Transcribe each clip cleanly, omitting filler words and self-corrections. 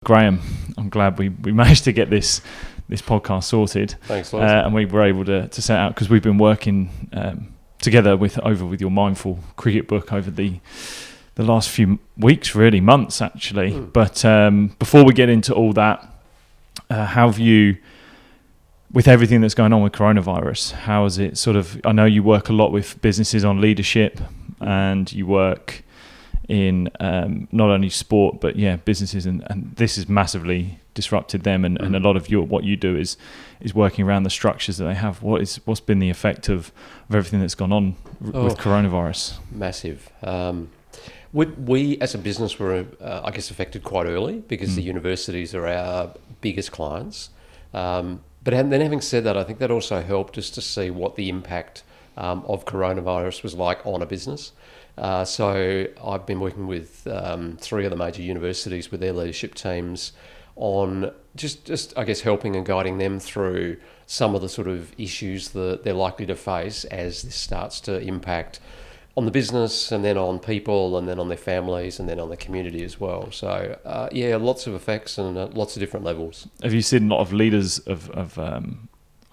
Graham, I'm glad we managed to get this podcast sorted. Thanks, Liz. And we were able to set out, because we've been working together with your Mindful Cricket book over the last few weeks, really months actually. But before we get into all that, how have you, with everything that's going on with coronavirus, how is it sort of, I know you work a lot with businesses on leadership, and you work in not only sport but businesses, and this has massively disrupted them, and a lot of what you do is working around the structures that they have. What's been the effect of everything that's gone on with coronavirus? Massive. We as a business were I guess affected quite early because the universities are our biggest clients, but then having said that, I think that also helped us to see what the impact of coronavirus was like on a business. So I've been working with 3 of the major universities with their leadership teams on just I guess helping and guiding them through some of the sort of issues that they're likely to face as this starts to impact on the business, and then on people, and then on their families, and then on the community as well. So lots of effects and lots of different levels. Have you seen a lot of leaders I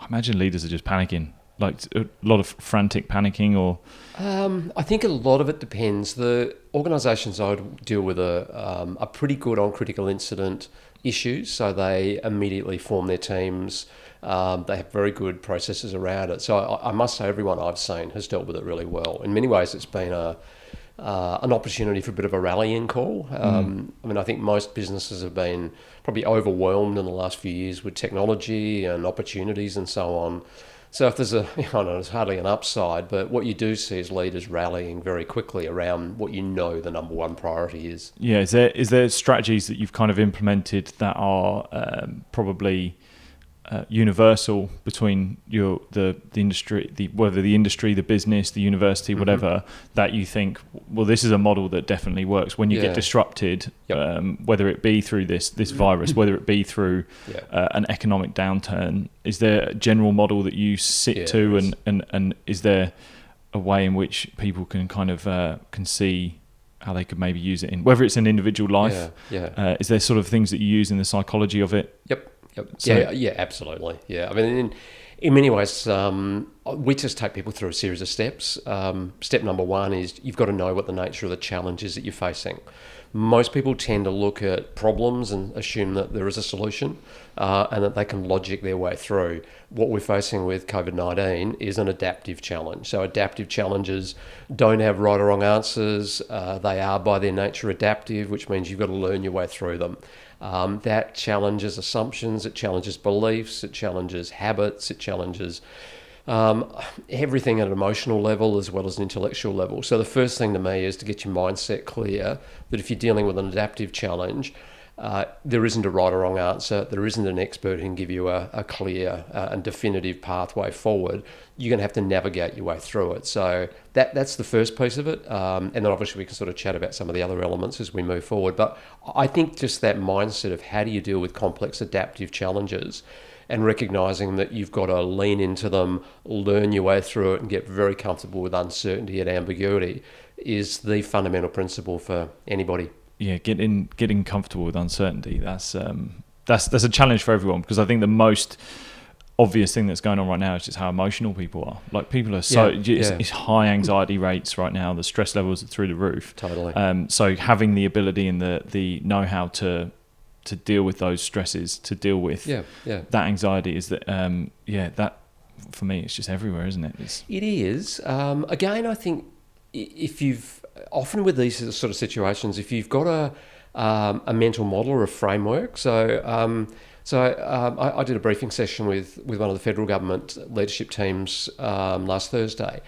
imagine leaders are just panicking, like a lot of frantic panicking, or? I think a lot of it depends. The organisations I would deal with are pretty good on critical incident issues, so they immediately form their teams. They have very good processes around it. So I must say everyone I've seen has dealt with it really well. In many ways, it's been an opportunity for a bit of a rallying call. I mean, I think most businesses have been probably overwhelmed in the last few years with technology and opportunities and so on. So if there's there's hardly an upside, but what you do see is leaders rallying very quickly around what the number one priority is. Yeah, is there strategies that you've kind of implemented that are probably universal between the industry, the business, the university, whatever, that you think, well, this is a model that definitely works when you get disrupted, whether it be through this virus, whether it be through an economic downturn? Is there a general model that you sit to, and is there a way in which people can kind of can see how they could maybe use it in, whether it's an individual life? Is there sort of things that you use in the psychology of it? Yep. So, absolutely. Yeah, I mean, in many ways, we just take people through a series of steps. Step number 1 is you've got to know what the nature of the challenge is that you're facing. Most people tend to look at problems and assume that there is a solution, and that they can logic their way through. What we're facing with COVID-19 is an adaptive challenge. So adaptive challenges don't have right or wrong answers. They are by their nature adaptive, which means you've got to learn your way through them. That challenges assumptions, it challenges beliefs, it challenges habits, it challenges everything at an emotional level as well as an intellectual level. So the first thing to me is to get your mindset clear that if you're dealing with an adaptive challenge, there isn't a right or wrong answer. There isn't an expert who can give you a clear and definitive pathway forward. You're going to have to navigate your way through it. So that's the first piece of it. And then obviously we can sort of chat about some of the other elements as we move forward. But I think just that mindset of how do you deal with complex adaptive challenges, and recognising that you've got to lean into them, learn your way through it, and get very comfortable with uncertainty and ambiguity is the fundamental principle for anybody. Yeah, getting comfortable with uncertainty. That's a challenge for everyone, because I think the most obvious thing that's going on right now is just how emotional people are. Like, people are it's high anxiety rates right now. The stress levels are through the roof. Totally. So having the ability and the know-how to deal with those stresses, to deal with that anxiety, is that that for me, it's just everywhere, isn't it? It is. Again, I think if you've often with these sort of situations, if you've got a mental model or a framework, so I did a briefing session with one of the federal government leadership teams last Thursday,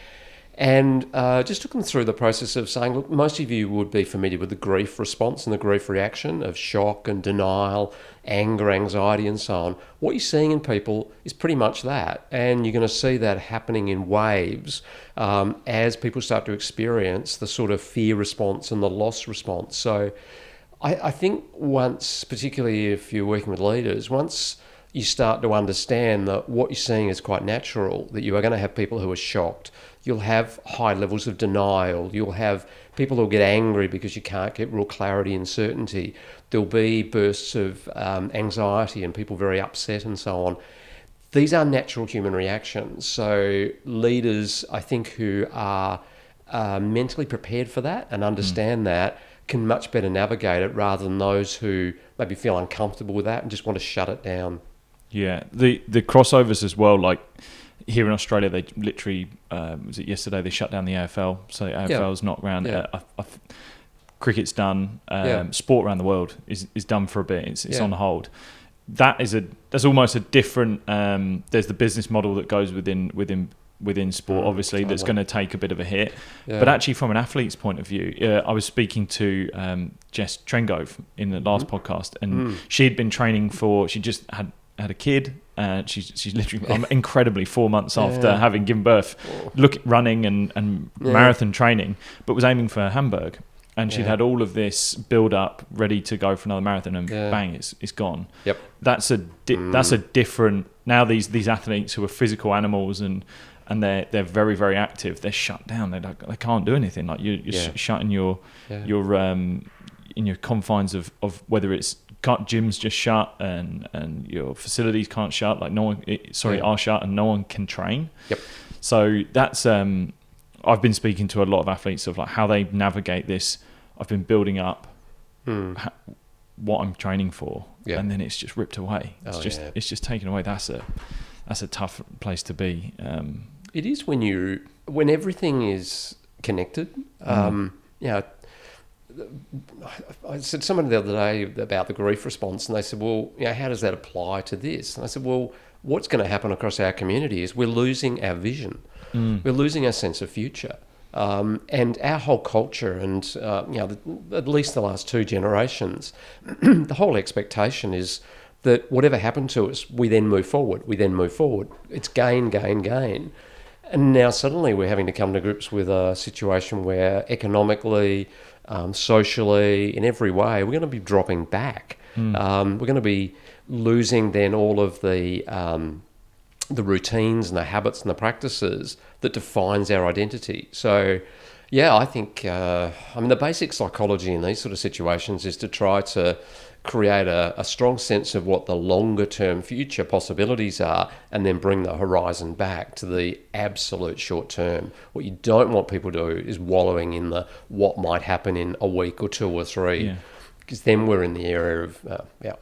and just took them through the process of saying, look, most of you would be familiar with the grief response and the grief reaction of shock and denial, anger, anxiety, and so on. What you're seeing in people is pretty much that, and you're going to see that happening in waves as people start to experience the sort of fear response and the loss response. So I think once, particularly if you're working with leaders, once you start to understand that what you're seeing is quite natural, that you are going to have people who are shocked, you'll have high levels of denial, you'll have People will get angry because you can't get real clarity and certainty. There'll be bursts of anxiety and people very upset and so on. These are natural human reactions. So leaders, I think, who are mentally prepared for that and understand that can much better navigate it rather than those who maybe feel uncomfortable with that and just want to shut it down. Yeah, the crossovers as well, like here in Australia, they literally, was it yesterday, they shut down the AFL, so the AFL's not around. Cricket's done. Sport around the world is done for a bit. It's on hold. That's almost a different, there's the business model that goes within sport, obviously, that's going to take a bit of a hit. But actually, from an athlete's point of view, I was speaking to Jess Trengove in the last podcast, and she'd been training she just had a kid, and she's literally incredibly 4 months after having given birth, running and marathon training, but was aiming for Hamburg. And she'd had all of this build up ready to go for another marathon, and bang, it's gone. Yep. That's a different. Now these athletes who are physical animals and they're very, very active, they're shut down. They can't do anything. Like you're shut in your in your confines of whether it's gyms just shut and your facilities can't shut. Like are shut and no one can train. Yep. So that's I've been speaking to a lot of athletes of like how they navigate this. I've been building up what I'm training for, and then it's just ripped away. It's just taken away. That's a tough place to be. It is when everything is connected. I said to someone the other day about the grief response, and they said, well, how does that apply to this? And I said, well, what's going to happen across our community is we're losing our vision. We're losing our sense of future. And our whole culture and, at least the last 2 generations, the whole expectation is that whatever happened to us, we then move forward. It's gain, gain, gain. And now suddenly we're having to come to grips with a situation where economically, socially, in every way, we're going to be dropping back. We're going to be losing then all of the routines and the habits and the practices that defines our identity. So, I think, the basic psychology in these sort of situations is to try to create a strong sense of what the longer term future possibilities are, and then bring the horizon back to the absolute short term. What you don't want people to do is wallowing in the what might happen in a week or 2 or 3. Because then we're in the area of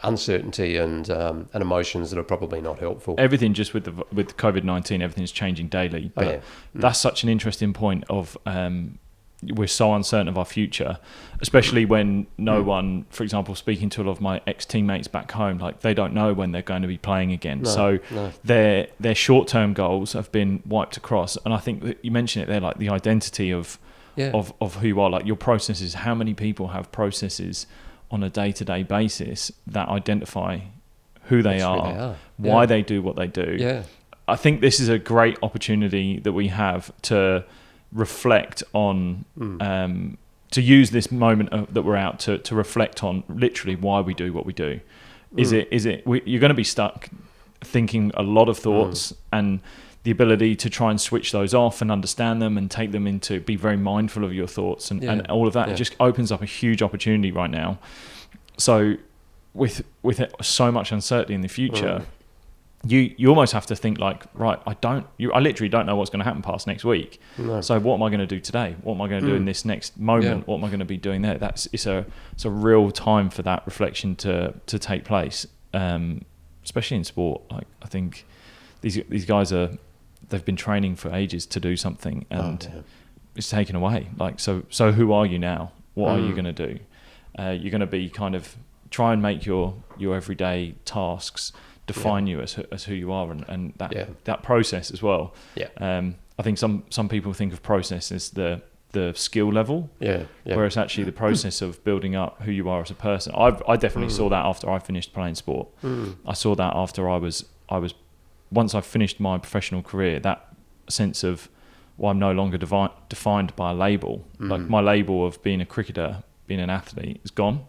uncertainty and emotions that are probably not helpful. Everything just with COVID-19, everything's changing daily. But that's such an interesting point of we're so uncertain of our future, especially when no one, for example, speaking to a lot of my ex-teammates back home, like they don't know when they're going to be playing again. Their short-term goals have been wiped across. And I think that you mentioned it there, like the identity of who you are, like your processes. How many people have processes on a day-to-day basis that identify who they are, why they do what they do. I think this is a great opportunity that we have to reflect on, to use this moment that we're out to reflect on literally why we do what we do. You're going to be stuck thinking a lot of thoughts, and the ability to try and switch those off and understand them and take them into be very mindful of your thoughts and all of that. It just opens up a huge opportunity right now. So with so much uncertainty in the future, you almost have to think like, right, I literally don't know what's going to happen past next week. So what am I going to do today? What am I going to do in this next moment? What am I going to be doing there? It's a real time for that reflection to take place, especially in sport. Like I think these guys they've been training for ages to do something, and it's taken away. Like so who are you now? What are you going to do? You're going to be kind of try and make your everyday tasks define you as who you are, and that process as well. I think some people think of process as the skill level, whereas actually the process of building up who you are as a person. I definitely saw that after I finished playing sport. I saw that after I was once I finished my professional career, that sense of I'm no longer defined by a label. Like my label of being a cricketer, being an athlete is gone.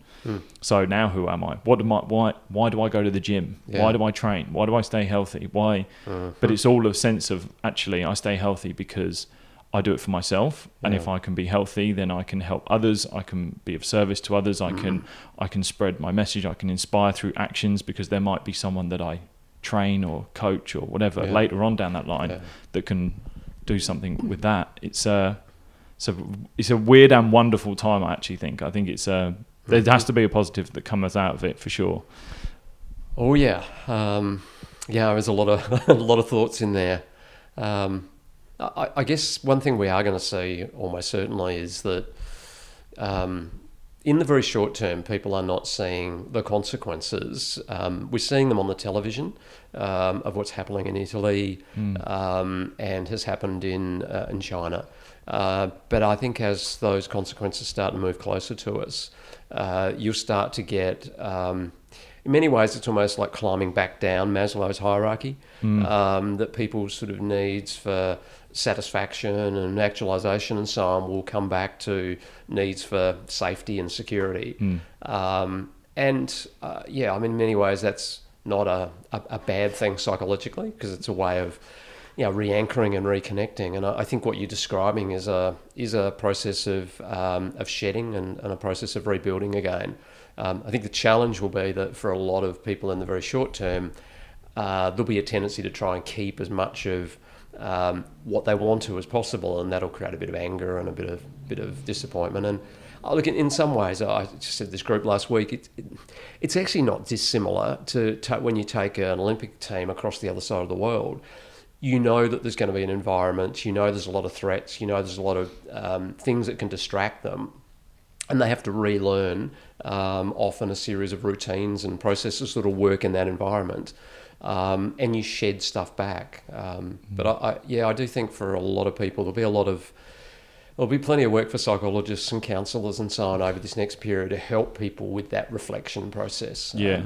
So now who am I? Why do I go to the gym? Why do I train? Why do I stay healthy? Why? But it's all a sense of actually I stay healthy because I do it for myself, and if I can be healthy, then I can help others. I can be of service to others. I can spread my message. I can inspire through actions, because there might be someone that I train or coach or whatever later on down that line that can do something with that. It's a weird and wonderful time. I actually think. I think there has to be a positive that comes out of it for sure. Oh yeah, there's a lot of thoughts in there. I guess one thing we are going to see almost certainly is that in the very short term, people are not seeing the consequences. We're seeing them on the television of what's happening in Italy and has happened in China. But I think as those consequences start to move closer to us, you'll start to get... in many ways, it's almost like climbing back down Maslow's hierarchy, that people's sort of needs for satisfaction and actualization and so on will come back to needs for safety and security. In many ways, that's not a bad thing psychologically, because it's a way of re-anchoring and reconnecting. And I think what you're describing is a process of shedding and a process of rebuilding again. I think the challenge will be that for a lot of people in the very short term, there'll be a tendency to try and keep as much of what they want to as possible, and that'll create a bit of anger and a bit of disappointment. And look, in some ways, I just said this group last week, it's actually not dissimilar to when you take an Olympic team across the other side of the world. You know that there's going to be an environment, you know there's a lot of threats, you know there's a lot of things that can distract them, and they have to relearn often a series of routines and processes that will work in that environment. And you shed stuff back. But I do think for a lot of people, there'll be plenty of work for psychologists and counsellors and so on over this next period to help people with that reflection process. A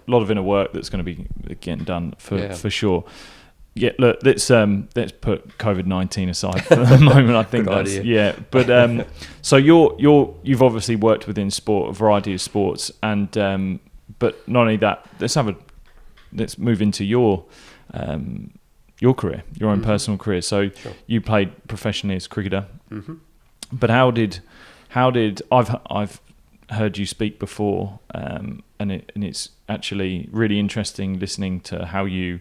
lot of inner work that's going to be getting done for sure. Yeah, look, let's put COVID-19 aside for the moment. I think that's idea. But so you've obviously worked within sport, a variety of sports, and but not only that, let's move into your career, your own personal career. So you played professionally as a cricketer, but how did I've heard you speak before, and it's actually really interesting listening to how you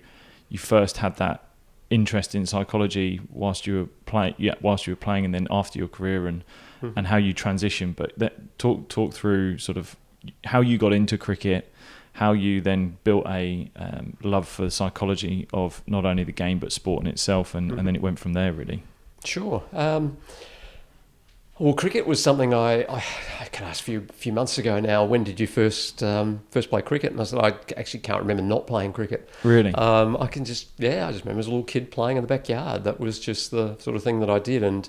first had that interest in psychology whilst you were playing, and then after your career, and how you transitioned. But talk through sort of how you got into cricket, how you then built a love for the psychology of not only the game but sport in itself, and then it went from there, really. Sure. Well, cricket was something I can ask a few months ago now. When did you first play cricket? And I said, I actually can't remember not playing cricket. Really? I just remember as a little kid playing in the backyard. That was just the sort of thing that I did. And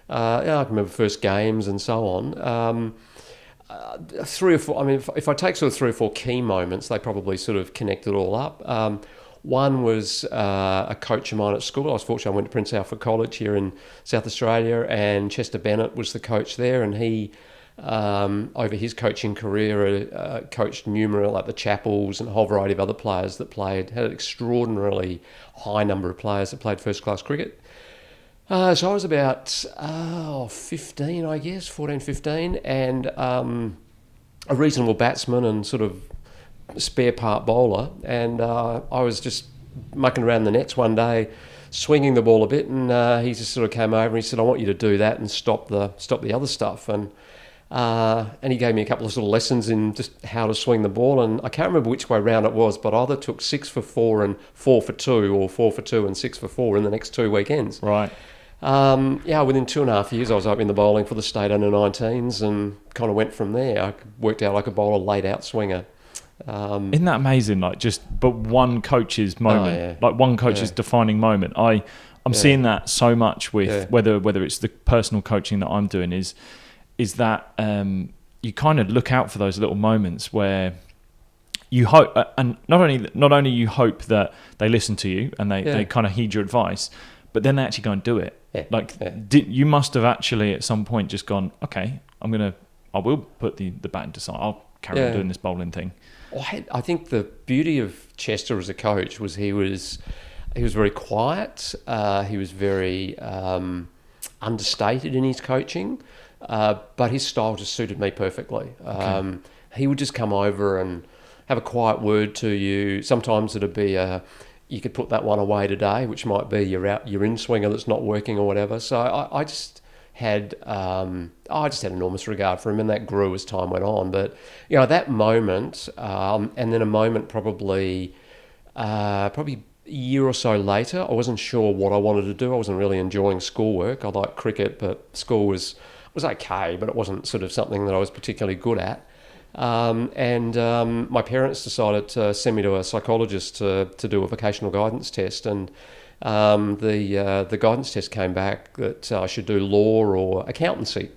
I can remember first games and so on. 3 or 4, I mean, if I take sort of 3 or 4 key moments, they probably sort of connect it all up. One was a coach of mine at school. I was fortunate, I went to Prince Alfred College here in South Australia, and Chester Bennett was the coach there, and he, over his coaching career, coached numerous, like the Chappells and a whole variety of other players that had an extraordinarily high number of players that played first-class cricket. So I was about 15, I guess, 14, 15, and a reasonable batsman and sort of spare part bowler, and I was just mucking around the nets one day, swinging the ball a bit, and he just sort of came over and he said, I want you to do that and stop the other stuff, and he gave me a couple of sort of lessons in just how to swing the ball, and I can't remember which way round it was, but I either took 6 for 4 and 4 for 2, or 4 for 2 and 6 for 4 in the next 2 weekends. Right. Within 2.5 years, I was opening the bowling for the state under-19s, and kind of went from there. I worked out I could bowl a laid-out swinger. Isn't that amazing? But one coach's moment, like one coach's defining moment. I'm seeing that so much with whether it's the personal coaching that I'm doing is that you kind of look out for those little moments where you hope, and not only you hope that they listen to you and they kind of heed your advice, but then they actually go and do it. You must have actually at some point just gone, okay, I will put the bat into side. I'll carry on doing this bowling thing. I think the beauty of Chester as a coach was he was very quiet. He was very understated in his coaching, but his style just suited me perfectly. Okay. He would just come over and have a quiet word to you. Sometimes it'd be you could put that one away today, which might be your in swinger that's not working or whatever. So I just had enormous regard for him, and that grew as time went on. But that moment, and then a moment probably a year or so later, I wasn't sure what I wanted to do. I wasn't really enjoying schoolwork. I liked cricket, but school was okay, but it wasn't sort of something that I was particularly good at. My parents decided to send me to a psychologist to do a vocational guidance test, and the guidance test came back that I should do law or accountancy.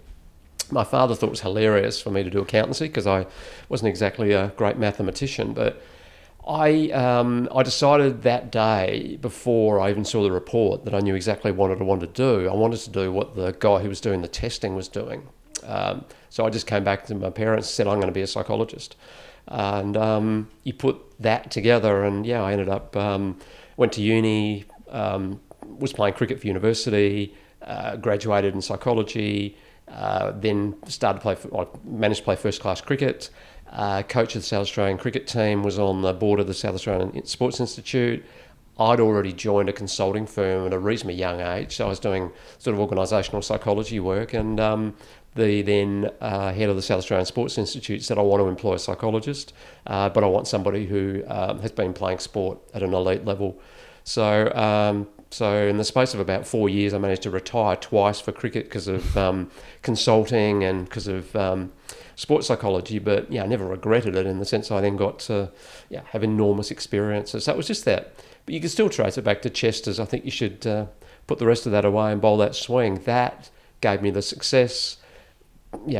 My father thought it was hilarious for me to do accountancy because I wasn't exactly a great mathematician, but I decided that day, before I even saw the report, that I knew exactly what I wanted to do. I wanted to do what the guy who was doing the testing was doing. So I just came back to my parents and said, I'm going to be a psychologist. And you put that together, and I ended up, went to uni, was playing cricket for university, graduated in psychology, then managed to play first class cricket, coach of the South Australian cricket team, was on the board of the South Australian Sports Institute. I'd already joined a consulting firm at a reasonably young age, so I was doing sort of organisational psychology work, and the then head of the South Australian Sports Institute said, I want to employ a psychologist, but I want somebody who has been playing sport at an elite level. So in the space of about 4 years, I managed to retire twice for cricket because of consulting and because of sports psychology, but I never regretted it, in the sense I then got to have enormous experiences. So it was just that. But you can still trace it back to Chester's. I think you should put the rest of that away and bowl that swing. That gave me the success.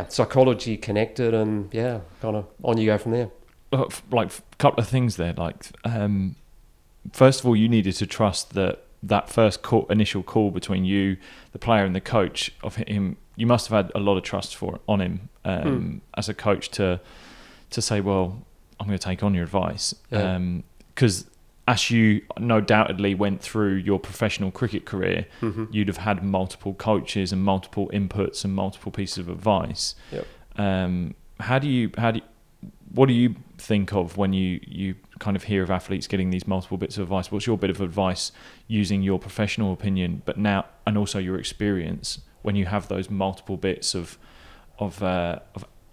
Psychology connected, and kind of on you go from there. Like a couple of things there. Like, first of all, you needed to trust that first initial call between you, the player, and the coach of him. You must have had a lot of trust on him as a coach to say, well, I'm going to take on your advice. Because as you no doubtedly went through your professional cricket career, you'd have had multiple coaches and multiple inputs and multiple pieces of advice. What do you think of when you kind of hear of athletes getting these multiple bits of advice? What's your bit of advice using your professional opinion, but now, and also your experience, when you have those multiple bits of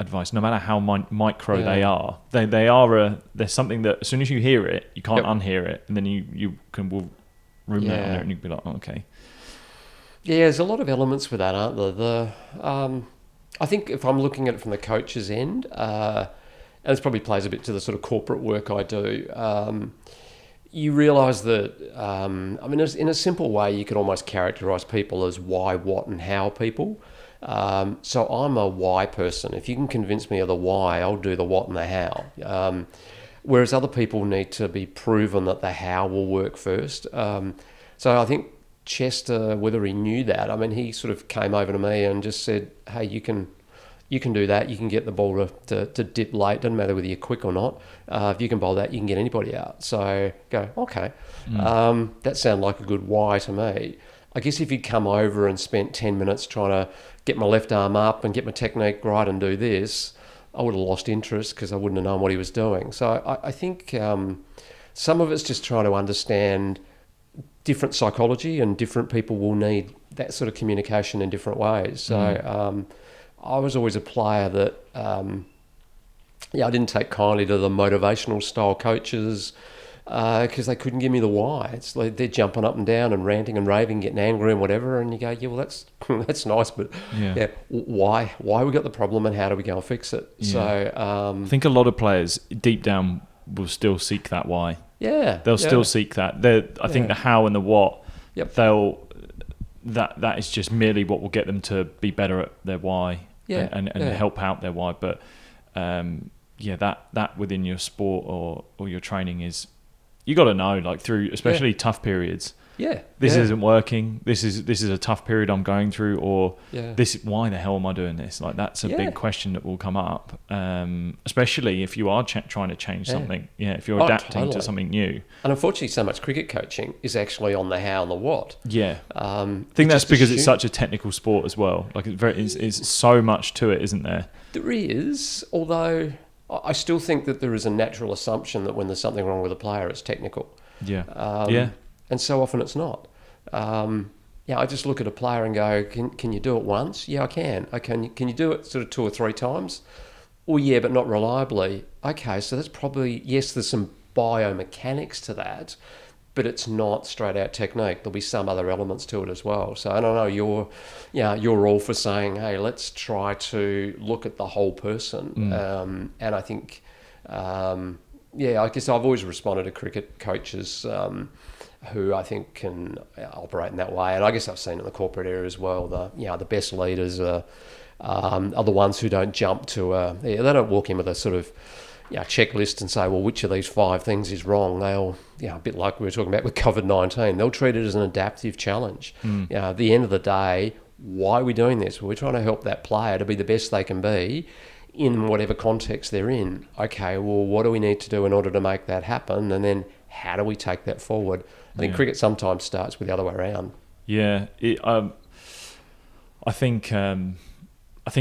advice, no matter how micro they are? There's something that as soon as you hear it, you can't unhear it, and then you will ruminate on it, and you can be like, oh, okay. Yeah, there's a lot of elements with that, aren't there? I think if I'm looking at it from the coach's end, and this probably plays a bit to the sort of corporate work I do, you realise that, in a simple way, you could almost characterise people as why, what and how people. So I'm a why person. If you can convince me of the why, I'll do the what and the how. Whereas other people need to be proven that the how will work first. So I think Chester, whether he knew that, he sort of came over to me and just said, hey, you can do that. You can get the ball to dip late. Doesn't matter whether you're quick or not. If you can bowl that, you can get anybody out. So go, okay. That sounded like a good why to me. I guess if he'd come over and spent 10 minutes trying to get my left arm up and get my technique right and do this, I would have lost interest because I wouldn't have known what he was doing. So I think some of it's just trying to understand different psychology, and different people will need that sort of communication in different ways. So I was always a player that, I didn't take kindly to the motivational style coaches because they couldn't give me the why. It's like they're jumping up and down and ranting and raving, getting angry and whatever, and you go, yeah, well, that's nice, but why we got the problem and how do we go and fix it? Yeah. So I think a lot of players deep down will still seek that why. Yeah, they'll still seek that. I think the how and the what. Yep. That is just merely what will get them to be better at their why. And help out their why. But that within your sport or your training is, you got to know, like, through especially tough periods, this isn't working. This is a tough period I'm going through, or Yeah. why the hell am I doing this? Like, that's a big question that will come up, especially if you are trying to change something. Yeah, if you're adapting to something new. And unfortunately, so much cricket coaching is actually on the how and the what. Yeah, I think that's because it's such a technical sport as well. Like, it's so much to it, isn't there? There is, although I still think that there is a natural assumption that when there's something wrong with a player, it's technical. Yeah. And so often it's not. I just look at a player and go, can you do it once? Yeah, I can. Can you do it sort of 2 or 3 times? Oh, yeah, but not reliably. Okay, so that's probably, yes, there's some biomechanics to that, but it's not straight out technique. There'll be some other elements to it as well. So I don't know, you're all for saying, hey, let's try to look at the whole person. And I think, I guess I've always responded to cricket coaches who I think can operate in that way. And I guess I've seen it in the corporate area as well. The best leaders are the ones who don't jump to they don't walk in with a sort of checklist and say, well, which of these 5 things is wrong. They'll, a bit like we were talking about with COVID-19, they'll treat it as an adaptive challenge. At the end of the day, why are we doing this? Well, we're trying to help that player to be the best they can be in whatever context they're in. Okay, well, what do we need to do in order to make that happen? And then how do we take that forward? I think cricket sometimes starts with the other way around. Yeah, I think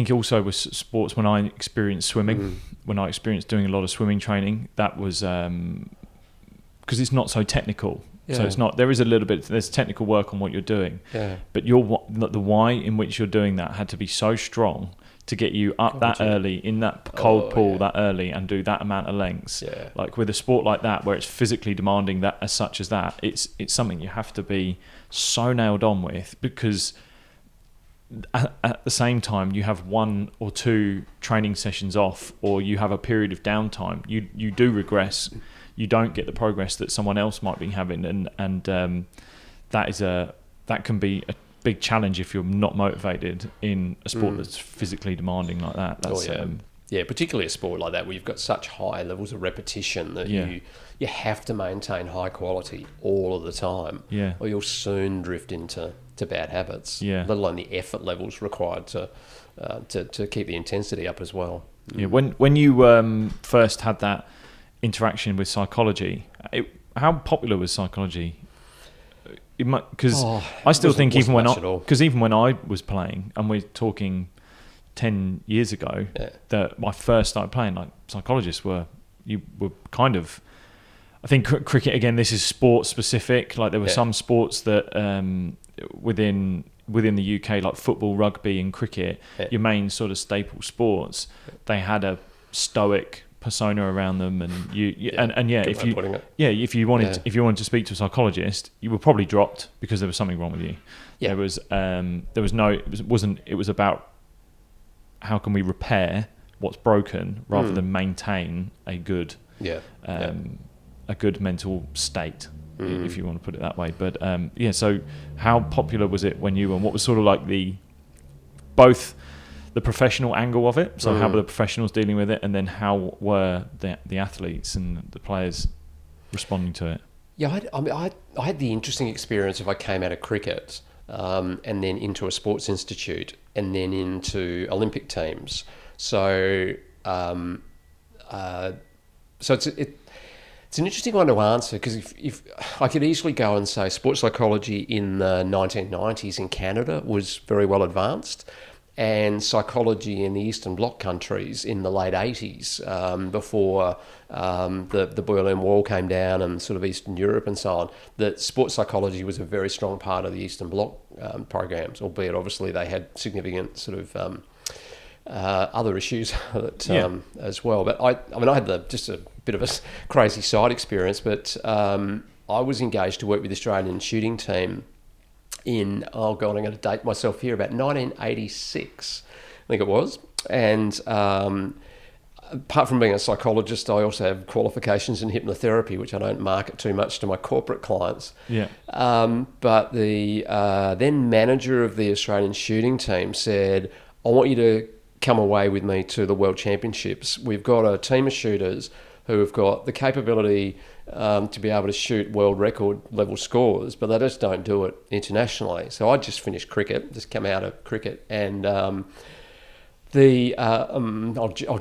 also with sports, when I experienced swimming, when I experienced doing a lot of swimming training, that was because it's not so technical. Yeah. So it's not. There is a little bit. There's technical work on what you're doing. Yeah. But the why in which you're doing that had to be so strong to get you up that early in that cold pool that early and do that amount of lengths. Yeah. Like with a sport like that, where it's physically demanding that as such as that, it's something you have to be so nailed on with, because at the same time you have 1 or 2 training sessions off, or you have a period of downtime, you do regress. You don't get the progress that someone else might be having, and that can be a big challenge if you're not motivated in a sport that's physically demanding like that. That's, particularly a sport like that where you've got such high levels of repetition that you have to maintain high quality all of the time, or you'll soon drift into bad habits, let alone the effort levels required to keep the intensity up as well. Yeah, when you first had that interaction with psychology, how popular was psychology? Because I still think even when I was playing, and we're talking 10 years ago, that I first started playing, like, psychologists were kind of, I think cricket, again, this is sport specific. Like, there were some sports that within the UK, like football, rugby and cricket, your main sort of staple sports, they had a stoic persona around them, and if you wanted to speak to a psychologist, you were probably dropped because there was something wrong with you. It was about how can we repair what's broken rather than maintain a good mental state, if you want to put it that way. But so how popular was it when you were, and what was sort of like both the professional angle of it, so how were the professionals dealing with it, and then how were the athletes and the players responding to it? I had the interesting experience of I came out of cricket and then into a sports institute and then into Olympic teams. So it's an interesting one to answer, because if I could easily go and say sports psychology in the 1990s in Canada was very well advanced, and psychology in the Eastern Bloc countries in the late 80s, before the Berlin Wall came down and sort of Eastern Europe and so on, that sports psychology was a very strong part of the Eastern Bloc programs, albeit obviously they had significant sort of other issues as well. But I had just a bit of a crazy side experience, but I was engaged to work with the Australian shooting team in, I'm going to date myself here, about 1986, I think it was. And apart from being a psychologist, I also have qualifications in hypnotherapy, which I don't market too much to my corporate clients. But the then manager of the Australian shooting team said, I want you to come away with me to the World Championships. We've got a team of shooters who have got the capability to be able to shoot world record level scores, but they just don't do it internationally. So I just finished cricket, just come out of cricket, and I'll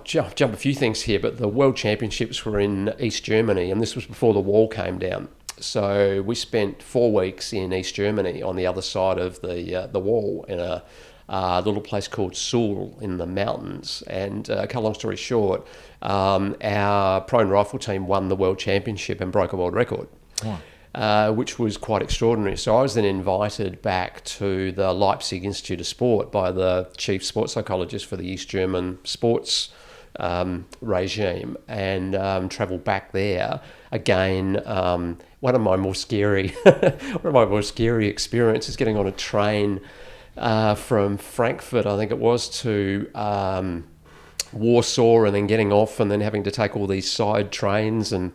jump a few things here, but the World Championships were in East Germany, and this was before the wall came down. So we spent 4 weeks in East Germany on the other side of the wall in a little place called Suhl in the mountains. And cut a long story short, our pro and rifle team won the World Championship and broke a world record. Wow. Which was quite extraordinary. So I was then invited back to the Leipzig Institute of Sport by the chief sports psychologist for the East German sports regime, and travelled back there again. One of my more scary experiences getting on a train from Frankfurt, I think it was, to Warsaw, and then getting off and then having to take all these side trains, and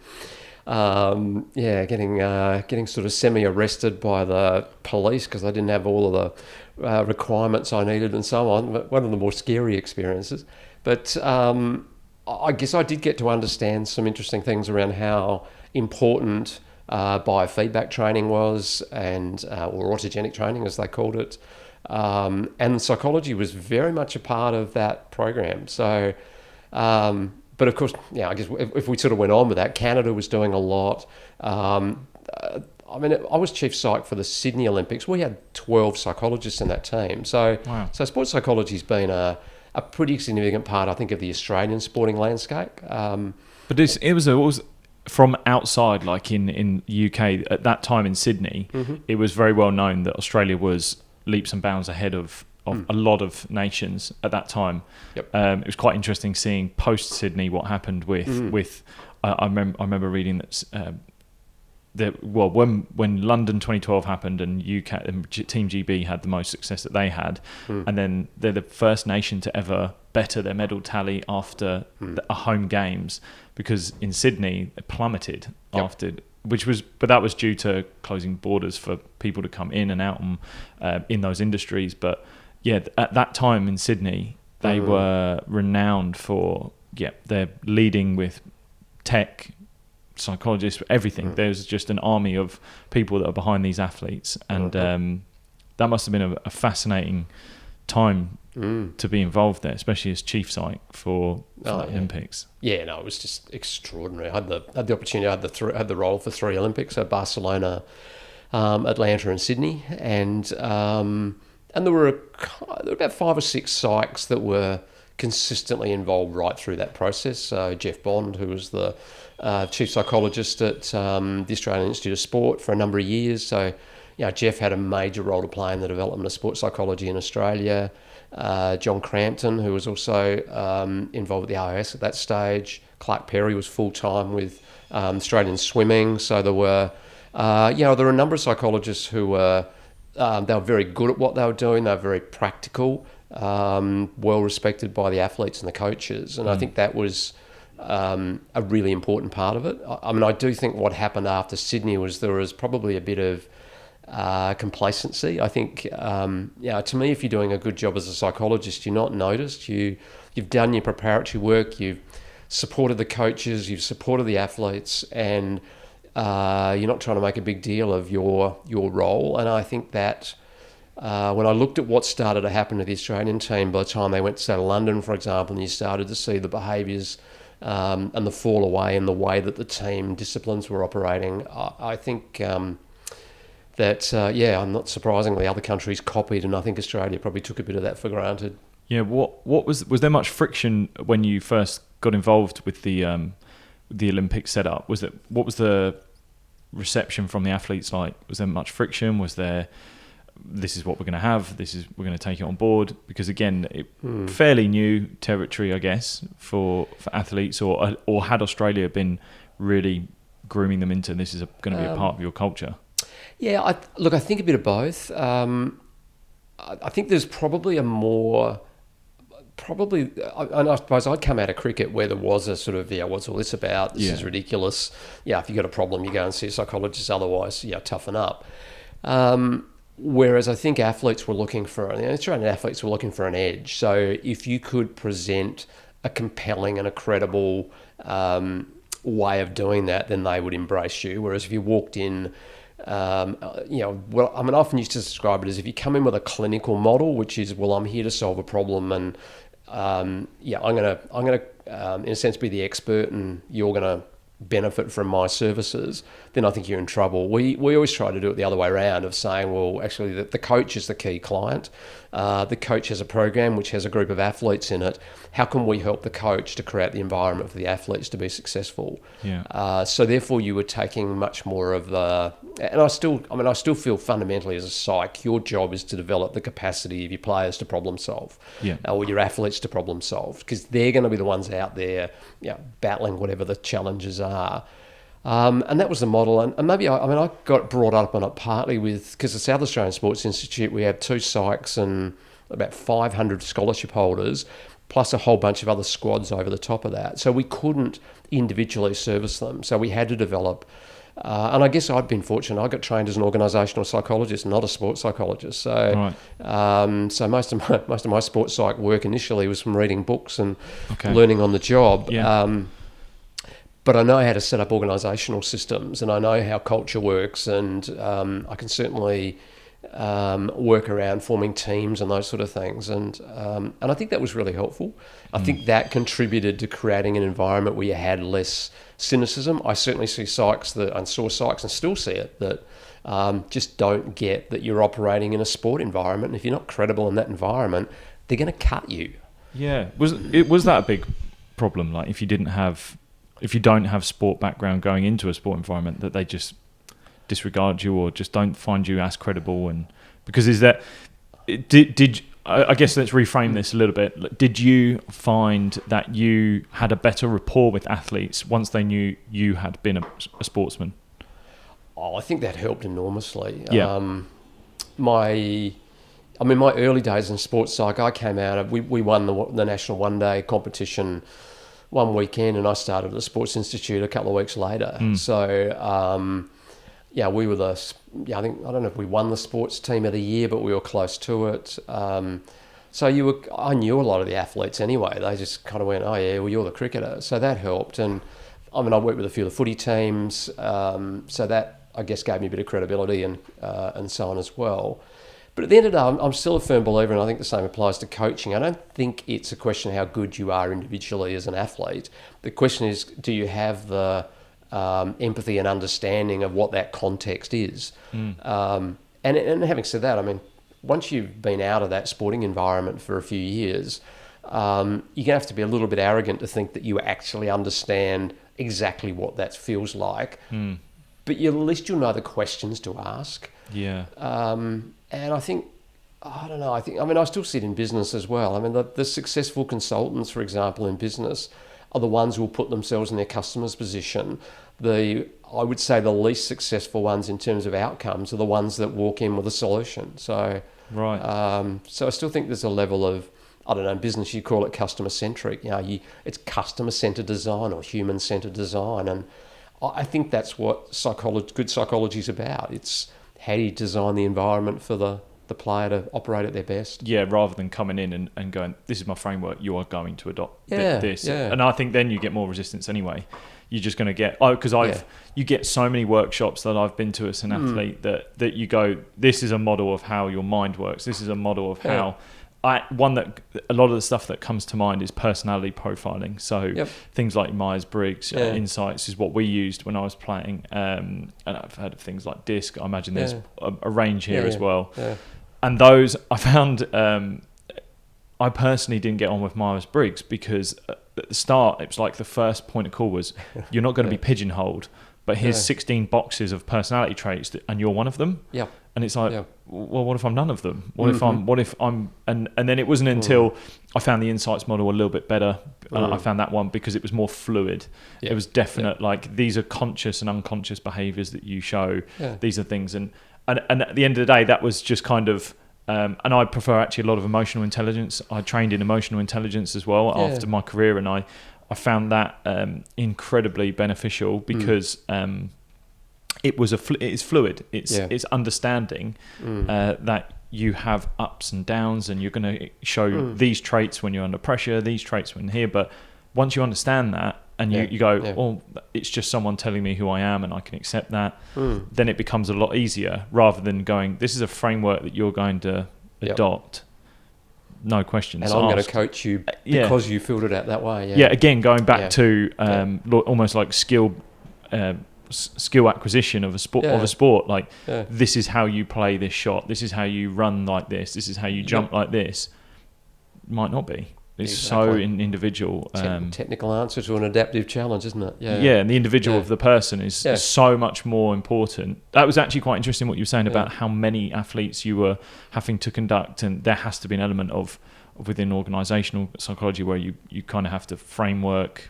getting sort of semi-arrested by the police because I didn't have all of the requirements I needed and so on. But one of the more scary experiences. But I guess I did get to understand some interesting things around how important biofeedback training was, and or autogenic training as they called it. And psychology was very much a part of that program. So, but of course, I guess if we sort of went on with that, Canada was doing a lot. I was chief psych for the Sydney Olympics. We had 12 psychologists in that team. So, wow. So sports psychology's been a pretty significant part, I think, of the Australian sporting landscape. But it was always from outside, like in UK at that time in Sydney, mm-hmm. It was very well known that Australia was leaps and bounds ahead of a lot of nations at that time. Yep. It was quite interesting seeing post Sydney what happened with I remember reading that when London 2012 happened and UK and Team GB had the most success that they had, and then they're the first nation to ever better their medal tally after a home games, because in Sydney it plummeted after. But that was due to closing borders for people to come in and out in those industries. But yeah, at that time in Sydney, they were renowned for they're leading with tech, psychologists, everything. There's just an army of people that are behind these athletes, and that must have been a fascinating time to be involved there, especially as chief psych for the Olympics. Yeah, no, it was just extraordinary. I had the opportunity. I had the role for 3 Olympics, so Barcelona, Atlanta, and Sydney, and there were about 5 or 6 psychs that were consistently involved right through that process. So Jeff Bond, who was the chief psychologist at the Australian Institute of Sport for a number of years. So, Jeff had a major role to play in the development of sports psychology in Australia. John Crampton, who was also involved with the RAS at that stage. Clark Perry was full-time with Australian Swimming. So there were, there were a number of psychologists who were, they were very good at what they were doing. They were very practical, well respected by the athletes and the coaches. And I think that was a really important part of it. I do think what happened after Sydney was there was probably a bit of complacency. I think, to me, if you're doing a good job as a psychologist, you're not noticed. You've done your preparatory work, you've supported the coaches, you've supported the athletes, and you're not trying to make a big deal of your role. And I think that when I looked at what started to happen to the Australian team by the time they went to London, for example, and you started to see the behaviours and the fall away in the way that the team disciplines were operating, I think that, not surprisingly, other countries copied, and I think Australia probably took a bit of that for granted. Yeah, what was there much friction when you first got involved with the Olympic setup? What was the reception from the athletes like? Was there much friction? Was there, this is what we're going to have, we're going to take it on board? Because again, fairly new territory, I guess, for athletes, or had Australia been really grooming them into this is going to be a part of your culture? Yeah, I think a bit of both. I think there's probably and I suppose I'd come out of cricket where there was a sort of, what's all this about? This is ridiculous. If you've got a problem, you go and see a psychologist. Otherwise, toughen up. Whereas I think athletes were looking for, Australian athletes were looking for an edge. So if you could present a compelling and a credible way of doing that, then they would embrace you. Whereas if you walked in, well, I mean, I often used to describe it as if you come in with a clinical model, which is, well, I'm here to solve a problem, and I'm gonna in a sense be the expert, and you're gonna benefit from my services, then I think you're in trouble. We always try to do it the other way around, of saying, well, actually the coach is the key client. The coach has a program which has a group of athletes in it. How can we help the coach to create the environment for the athletes to be successful? Yeah. So therefore you were taking much more of the, and I still feel fundamentally as a psych, your job is to develop the capacity of your players to problem solve, or your athletes to problem solve, because they're going to be the ones out there, battling whatever the challenges are. And that was the model. And maybe, I got brought up on it partly because the South Australian Sports Institute, we have 2 psychs and about 500 scholarship holders, plus a whole bunch of other squads over the top of that. So we couldn't individually service them. So we had to develop, and I guess I'd been fortunate. I got trained as an organisational psychologist, not a sports psychologist. So, so most of my sports psych work initially was from reading books and learning on the job. Yeah. But I know how to set up organisational systems, and I know how culture works, and I can certainly work around forming teams and those sort of things. And I think that was really helpful. I think that contributed to creating an environment where you had less cynicism. I certainly see psychs and saw psychs and still see it, that just don't get that you're operating in a sport environment. And if you're not credible in that environment, they're going to cut you. Yeah. Was that a big problem? Like if you don't have sport background going into a sport environment, that they just disregard you or just don't find you as credible? And because I guess let's reframe this a little bit. Did you find that you had a better rapport with athletes once they knew you had been a sportsman? Oh, I think that helped enormously. Yeah. My early days in sports psych, I came out of, we won the national one-day competition one weekend, and I started at the Sports Institute a couple of weeks later. So, we were I don't know if we won the sports team of the year, but we were close to it. So I knew a lot of the athletes anyway. They just kind of went, oh yeah, well, you're the cricketer. So that helped. And I worked with a few of the footy teams. So that, I guess, gave me a bit of credibility and so on as well. But at the end of the day, I'm still a firm believer, and I think the same applies to coaching. I don't think it's a question of how good you are individually as an athlete. The question is, do you have the empathy and understanding of what that context is? And having said that, once you've been out of that sporting environment for a few years, you're going to have to be a little bit arrogant to think that you actually understand exactly what that feels like. But at least you'll know the questions to ask. Yeah. And I think, I still see it in business as well. The successful consultants, for example, in business are the ones who will put themselves in their customer's position. I would say the least successful ones in terms of outcomes are the ones that walk in with a solution. So, right. So I still think there's a level of, in business you call it customer-centric. It's customer-centered design or human-centered design. And I think that's what good psychology is about. It's how do you design the environment for the player to operate at their best? Yeah, rather than coming in and going, this is my framework, you are going to adopt this. Yeah. And I think then you get more resistance anyway. You're just going to get, you get so many workshops that I've been to as an athlete that you go, this is a model of how your mind works. This is a model of how... a lot of the stuff that comes to mind is personality profiling. So things like Myers-Briggs Insights is what we used when I was playing. And I've heard of things like DISC. I imagine there's a range here as well. Yeah. And those I found, I personally didn't get on with Myers-Briggs because at the start, it was like the first point of call was, you're not going to be pigeonholed, but here's 16 boxes of personality traits and you're one of them. Yeah. And it's like, well, what if I'm none of them? What if I'm, and then it wasn't until I found the Insights model a little bit better. I found that one because it was more fluid. It was definite, like these are conscious and unconscious behaviours that you show. These are things. And at the end of the day, that was just kind of, and I prefer actually a lot of emotional intelligence. I trained in emotional intelligence as well after my career. And I found that incredibly beneficial because, it's fluid. It's understanding that you have ups and downs, and you're going to show these traits when you're under pressure, these traits when here. But once you understand that, and you go, oh, it's just someone telling me who I am and I can accept that, then it becomes a lot easier rather than going, this is a framework that you're going to adopt. No questions and asked. I'm going to coach you because you filled it out that way. Yeah, again, going back to almost like skill acquisition of a sport. Like, this is how you play this shot. This is how you run like this. This is how you jump like this. Might not be. It's so individual. Technical answer to an adaptive challenge, isn't it? Yeah, and the individual of the person is so much more important. That was actually quite interesting what you were saying about how many athletes you were having to conduct, and there has to be an element of within organisational psychology where you kind of have to framework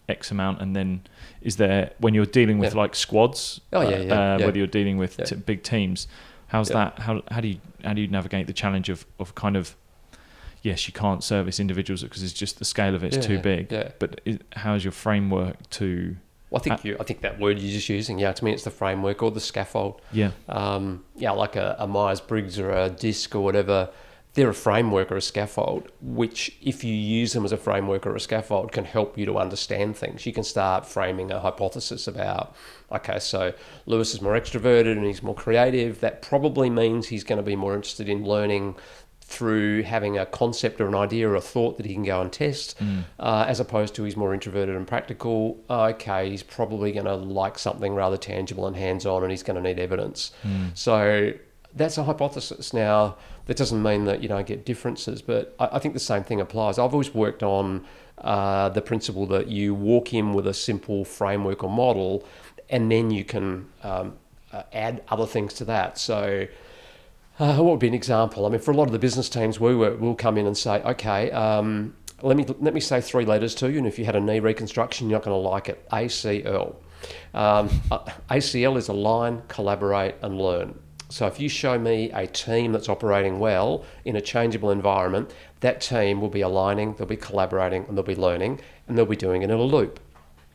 X amount, and then is there, when you're dealing with like squads, whether you're dealing with big teams, how's that? How do you navigate the challenge of kind of, yes, you can't service individuals because it's just the scale of it's too big. Yeah. But how's your framework to? Well, I think that word you're just using, to me it's the framework or the scaffold. Yeah. Like a Myers-Briggs or a DISC or whatever, they're a framework or a scaffold, which if you use them as a framework or a scaffold can help you to understand things. You can start framing a hypothesis about, okay, so Lewis is more extroverted and he's more creative. That probably means he's going to be more interested in learning through having a concept or an idea or a thought that he can go and test, as opposed to he's more introverted and practical. Okay, he's probably going to like something rather tangible and hands-on, and he's going to need evidence. So that's a hypothesis. Now, that doesn't mean that you don't get differences, but I think the same thing applies. I've always worked on the principle that you walk in with a simple framework or model, and then you can add other things to that. So what would be an example? I mean, for a lot of the business teams we'll come in and say, okay, let me say 3 letters to you, and if you had a knee reconstruction, you're not going to like it. ACL. ACL is align, collaborate, and learn. So if you show me a team that's operating well in a changeable environment, that team will be aligning, they'll be collaborating, and they'll be learning, and they'll be doing it in a loop.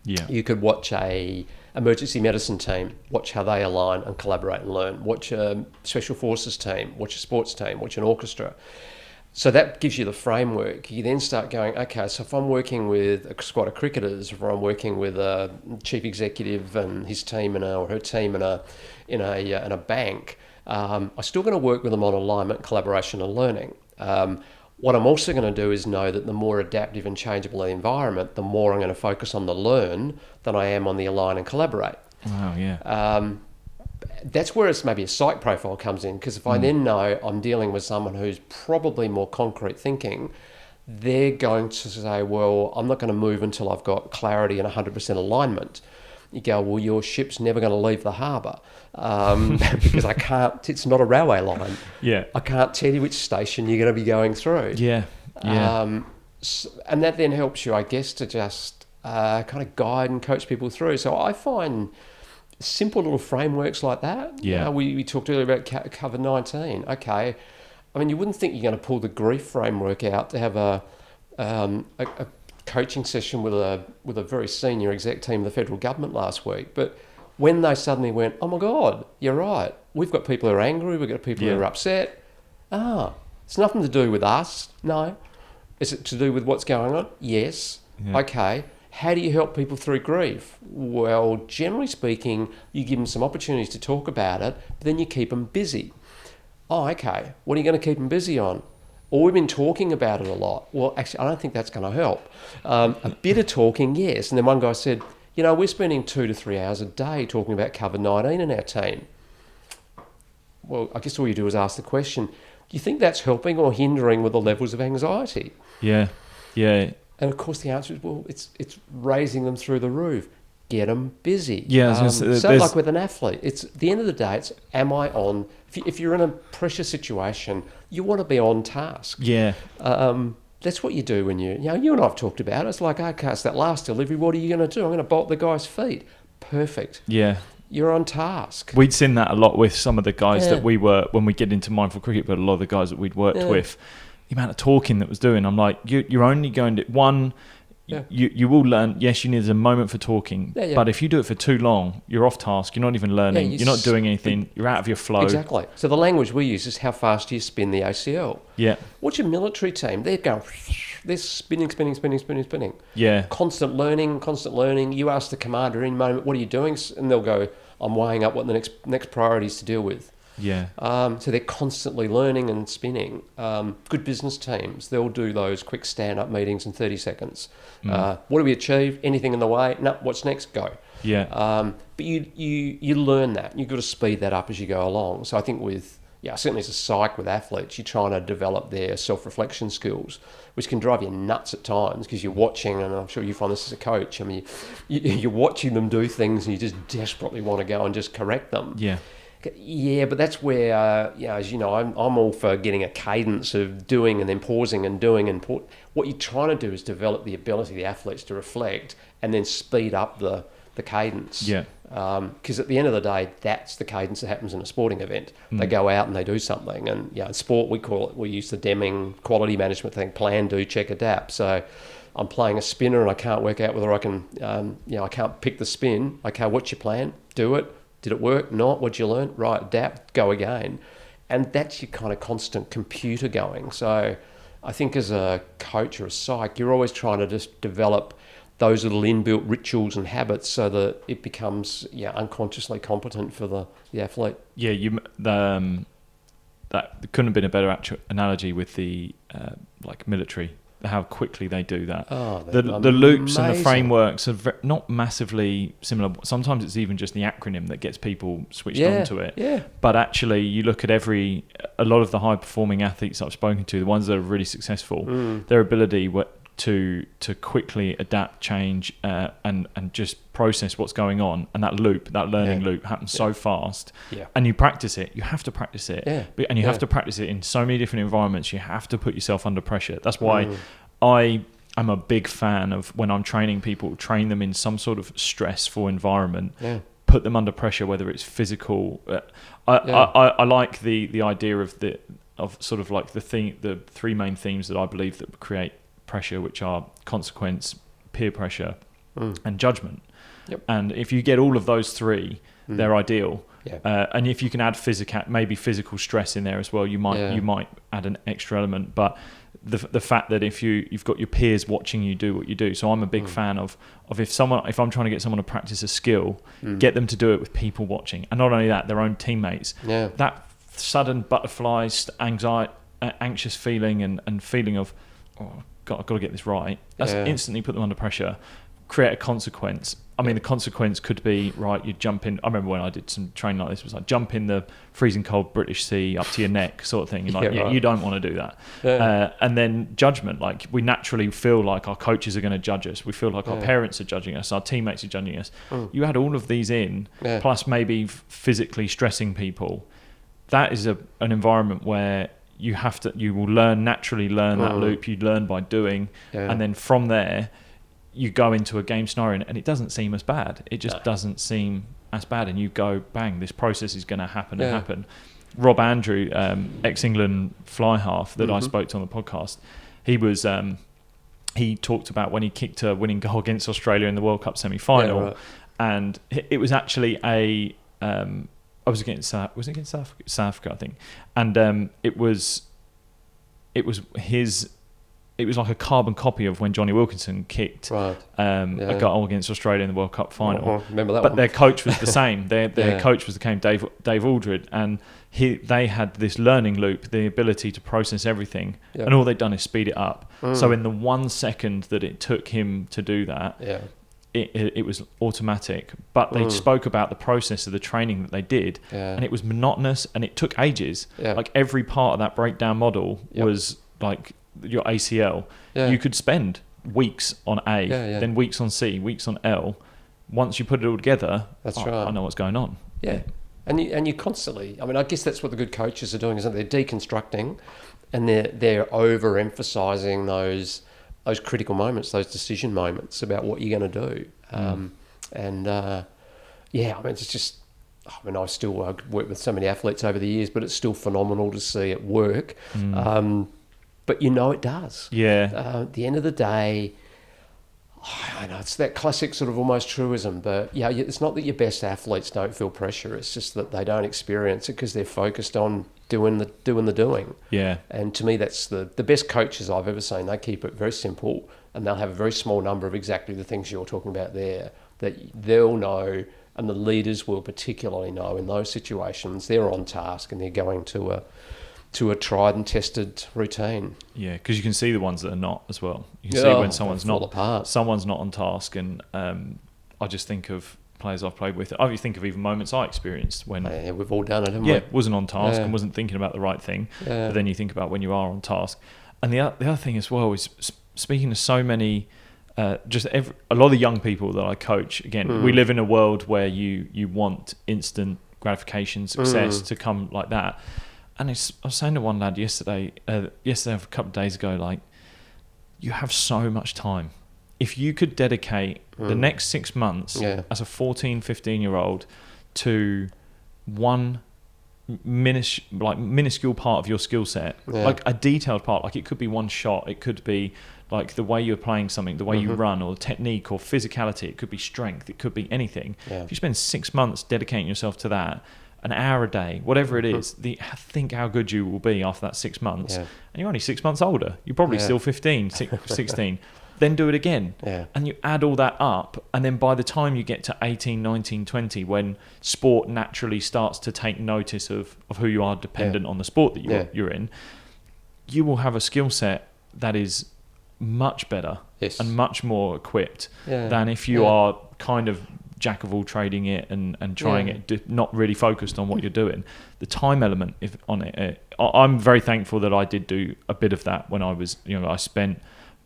Yeah. You could watch a emergency medicine team, watch how they align and collaborate and learn. Watch a special forces team, watch a sports team, watch an orchestra. So that gives you the framework. You then start going, okay, so if I'm working with a squad of cricketers, or I'm working with a chief executive and his team or her team in a bank, I'm still going to work with them on alignment, collaboration, and learning. What I'm also going to do is know that the more adaptive and changeable the environment, the more I'm going to focus on the learn than I am on the align and collaborate. Wow, yeah. That's where it's maybe a psych profile comes in, because if I then know I'm dealing with someone who's probably more concrete thinking, they're going to say, well, I'm not going to move until I've got clarity and 100% alignment. You go, well, your ship's never going to leave the harbour because I can't, it's not a railway line. Yeah. I can't tell you which station you're going to be going through. Yeah. And that then helps you, I guess, to just kind of guide and coach people through. So I find simple little frameworks like that. Yeah. We talked earlier about COVID-19. Okay. I mean, you wouldn't think you're going to pull the grief framework out to have a coaching session with a very senior exec team of the federal government last week, but when they suddenly went, oh my God, you're right, we've got people who are angry, we've got people who are upset. It's nothing to do with us. No. Is it to do with what's going on? Yes. Yeah. Okay. How do you help people through grief? Well, generally speaking, you give them some opportunities to talk about it, but then you keep them busy. Oh, okay. What are you going to keep them busy on? Well, we've been talking about it a lot. Well, actually, I don't think that's going to help. A bit of talking, yes. And then one guy said, we're spending 2 to 3 hours a day talking about COVID-19 in our team. Well, I guess all you do is ask the question, do you think that's helping or hindering with the levels of anxiety? Yeah, yeah. And of course the answer is, well, it's raising them through the roof. Get them busy. Yeah, so like with an athlete, it's at the end of the day, it's am I on? If you're in a pressure situation, you want to be on task. Yeah. That's what you do when you and I've talked about it. It's like, okay, it's that last delivery. What are you going to do? I'm going to bolt the guy's feet. Perfect. Yeah. You're on task. We'd seen that a lot with some of the guys that we were, when we get into mindful cricket, but a lot of the guys that we'd worked with, the amount of talking that was doing, I'm like, you're only going to, one, you will learn, yes, you need a moment for talking, but if you do it for too long, you're off task, you're not even learning, you're not doing anything, you're out of your flow. Exactly. So the language we use is how fast do you spin the ACL? Yeah. What's your military team? They're going, they're spinning. Yeah. Constant learning. You ask the commander in a moment, what are you doing? And they'll go, I'm weighing up what the next priority is to deal with. Yeah. So they're constantly learning and spinning. Good business teams, they'll do those quick stand-up meetings in 30 seconds. What do we achieve? Anything in the way? No, what's next? Go. Yeah. But you learn that. You've got to speed that up as you go along. So I think certainly as a psych with athletes, you're trying to develop their self-reflection skills, which can drive you nuts at times because you're watching, and I'm sure you find this as a coach. I mean, you're watching them do things and you just desperately want to go and just correct them. Yeah. Yeah, but that's where, as you know, I'm all for getting a cadence of doing and then pausing and doing. And what you're trying to do is develop the ability of the athletes to reflect and then speed up the cadence. Yeah. Because at the end of the day, that's the cadence that happens in a sporting event. They go out and they do something. And in sport, we use the Deming quality management thing: plan, do, check, adapt. So I'm playing a spinner and I can't work out whether I can, I can't pick the spin. Okay, what's your plan? Do it. Did it work? Not. What'd you learn? Right, adapt, go again. And that's your kind of constant computer going. So I think as a coach or a psych, you're always trying to just develop those little inbuilt rituals and habits so that it becomes unconsciously competent for the athlete. Yeah, that couldn't have been a better analogy with the military. How quickly they do that. The loops and the frameworks are not massively similar. Sometimes it's even just the acronym that gets people switched onto it. Yeah. But actually, you look at a lot of the high performing athletes I've spoken to, the ones that are really successful, their ability to quickly adapt, change, and just process what's going on, and that learning loop happens so fast. Yeah. And you practice it. You have to practice it. Yeah. And you have to practice it in so many different environments. You have to put yourself under pressure. That's why I am a big fan of, when I'm training people, train them in some sort of stressful environment. Yeah. Put them under pressure, whether it's physical. I like the idea of the three main themes that I believe that create pressure, which are consequence, peer pressure, and judgment. Yep. And if you get all of those three, they're ideal. Yeah. And if you can add physical stress in there as well, you might add an extra element. But the fact that if you've got your peers watching you do what you do, so I'm a big fan of if I'm trying to get someone to practice a skill, get them to do it with people watching, and not only that, their own teammates. Yeah. That sudden butterflies, anxious feeling and feeling of, oh God, I've got to get this right. That's instantly put them under pressure. Create a consequence. I mean, the consequence could be, right, you jump in. I remember when I did some training like this, it was like jump in the freezing cold British Sea up to your neck sort of thing. You don't want to do that. Yeah. And then judgment, like we naturally feel like our coaches are going to judge us. We feel like our parents are judging us. Our teammates are judging us. You add all of these in, plus maybe physically stressing people. That is an environment where you will naturally learn that loop. You learn by doing. Yeah. And then from there, you go into a game scenario and it doesn't seem as bad. It just doesn't seem as bad. And you go, bang, this process is going to happen and happen. Rob Andrew, ex-England fly half that I spoke to on the podcast, he talked about when he kicked a winning goal against Australia in the World Cup semi-final. And it was actually against South Africa, I think. And it was like a carbon copy of when Johnny Wilkinson kicked a goal against Australia in the World Cup final. Remember that but one. Their coach was the same. Their coach became Dave Aldred, and they had this learning loop, the ability to process everything, and all they'd done is speed it up. So in the 1 second that it took him to do that, it was automatic. But they spoke about the process of the training that they did, and it was monotonous, and it took ages. Like every part of that breakdown model was like your ACL. You could spend weeks on A, then weeks on C, weeks on L. Once you put it all together, I know what's going on. And you constantly, I mean, I guess that's what the good coaches are doing, isn't it? They're deconstructing, and they're overemphasizing those critical moments, those decision moments about what you're going to do. I mean, it's just, I still work with so many athletes over the years, but it's still phenomenal to see it work. But it does. Yeah. At the end of the day, I know it's that classic sort of almost truism, but yeah, it's not that your best athletes don't feel pressure. It's just that they don't experience it because they're focused on doing the doing. Yeah. And to me, that's the best coaches I've ever seen. They keep it very simple, and they'll have a very small number of exactly the things you're talking about there that they'll know, and the leaders will particularly know in those situations. They're on task and they're going to a tried and tested routine. Yeah, because you can see the ones that are not as well. You can see when someone's not on task, and I just think of players I've played with. I think of even moments I experienced when we've all done it, haven't we? Wasn't on task and wasn't thinking about the right thing. But then you think about when you are on task. And the other thing as well is speaking to so many, a lot of the young people that I coach. Again, we live in a world where you want instant gratification, success to come like that. And I was saying to one lad yesterday, a couple of days ago, like, you have so much time. If you could dedicate the next 6 months as a 14, 15-year-old to one minuscule part of your skill set, like a detailed part, like it could be one shot, it could be like the way you're playing something, the way you run, or technique or physicality, it could be strength, it could be anything. If you spend 6 months dedicating yourself to that, an hour a day, whatever it is, think how good you will be after that 6 months. And you're only 6 months older. You're probably still 15, 16. Then do it again. And you add all that up. And then by the time you get to 18, 19, 20, when sport naturally starts to take notice of who you are dependent on the sport that you're in, you will have a skill set that is much better and much more equipped than if you are kind of jack of all trading it and trying it, not really focused on what you're doing. The time element on it, I'm very thankful that I did do a bit of that when I was, I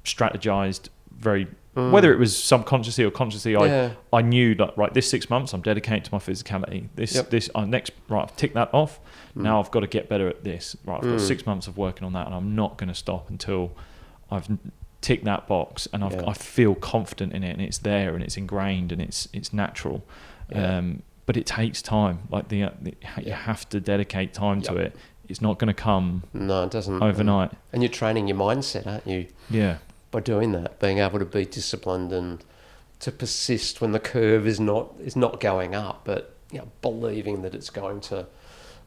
strategized very, whether it was subconsciously or consciously, I knew that, right, this 6 months I'm dedicated to my physicality. I've ticked that off. Now I've got to get better at this. Right, I've got 6 months of working on that, and I'm not going to stop until I've tick that box, and I feel confident in it, and it's there, and it's ingrained, and it's natural. But it takes time. Like you have to dedicate time to it. It's not going to come. No, it doesn't overnight. And you're training your mindset, aren't you? Yeah. By doing that, being able to be disciplined and to persist when the curve is not going up, but believing that it's going to.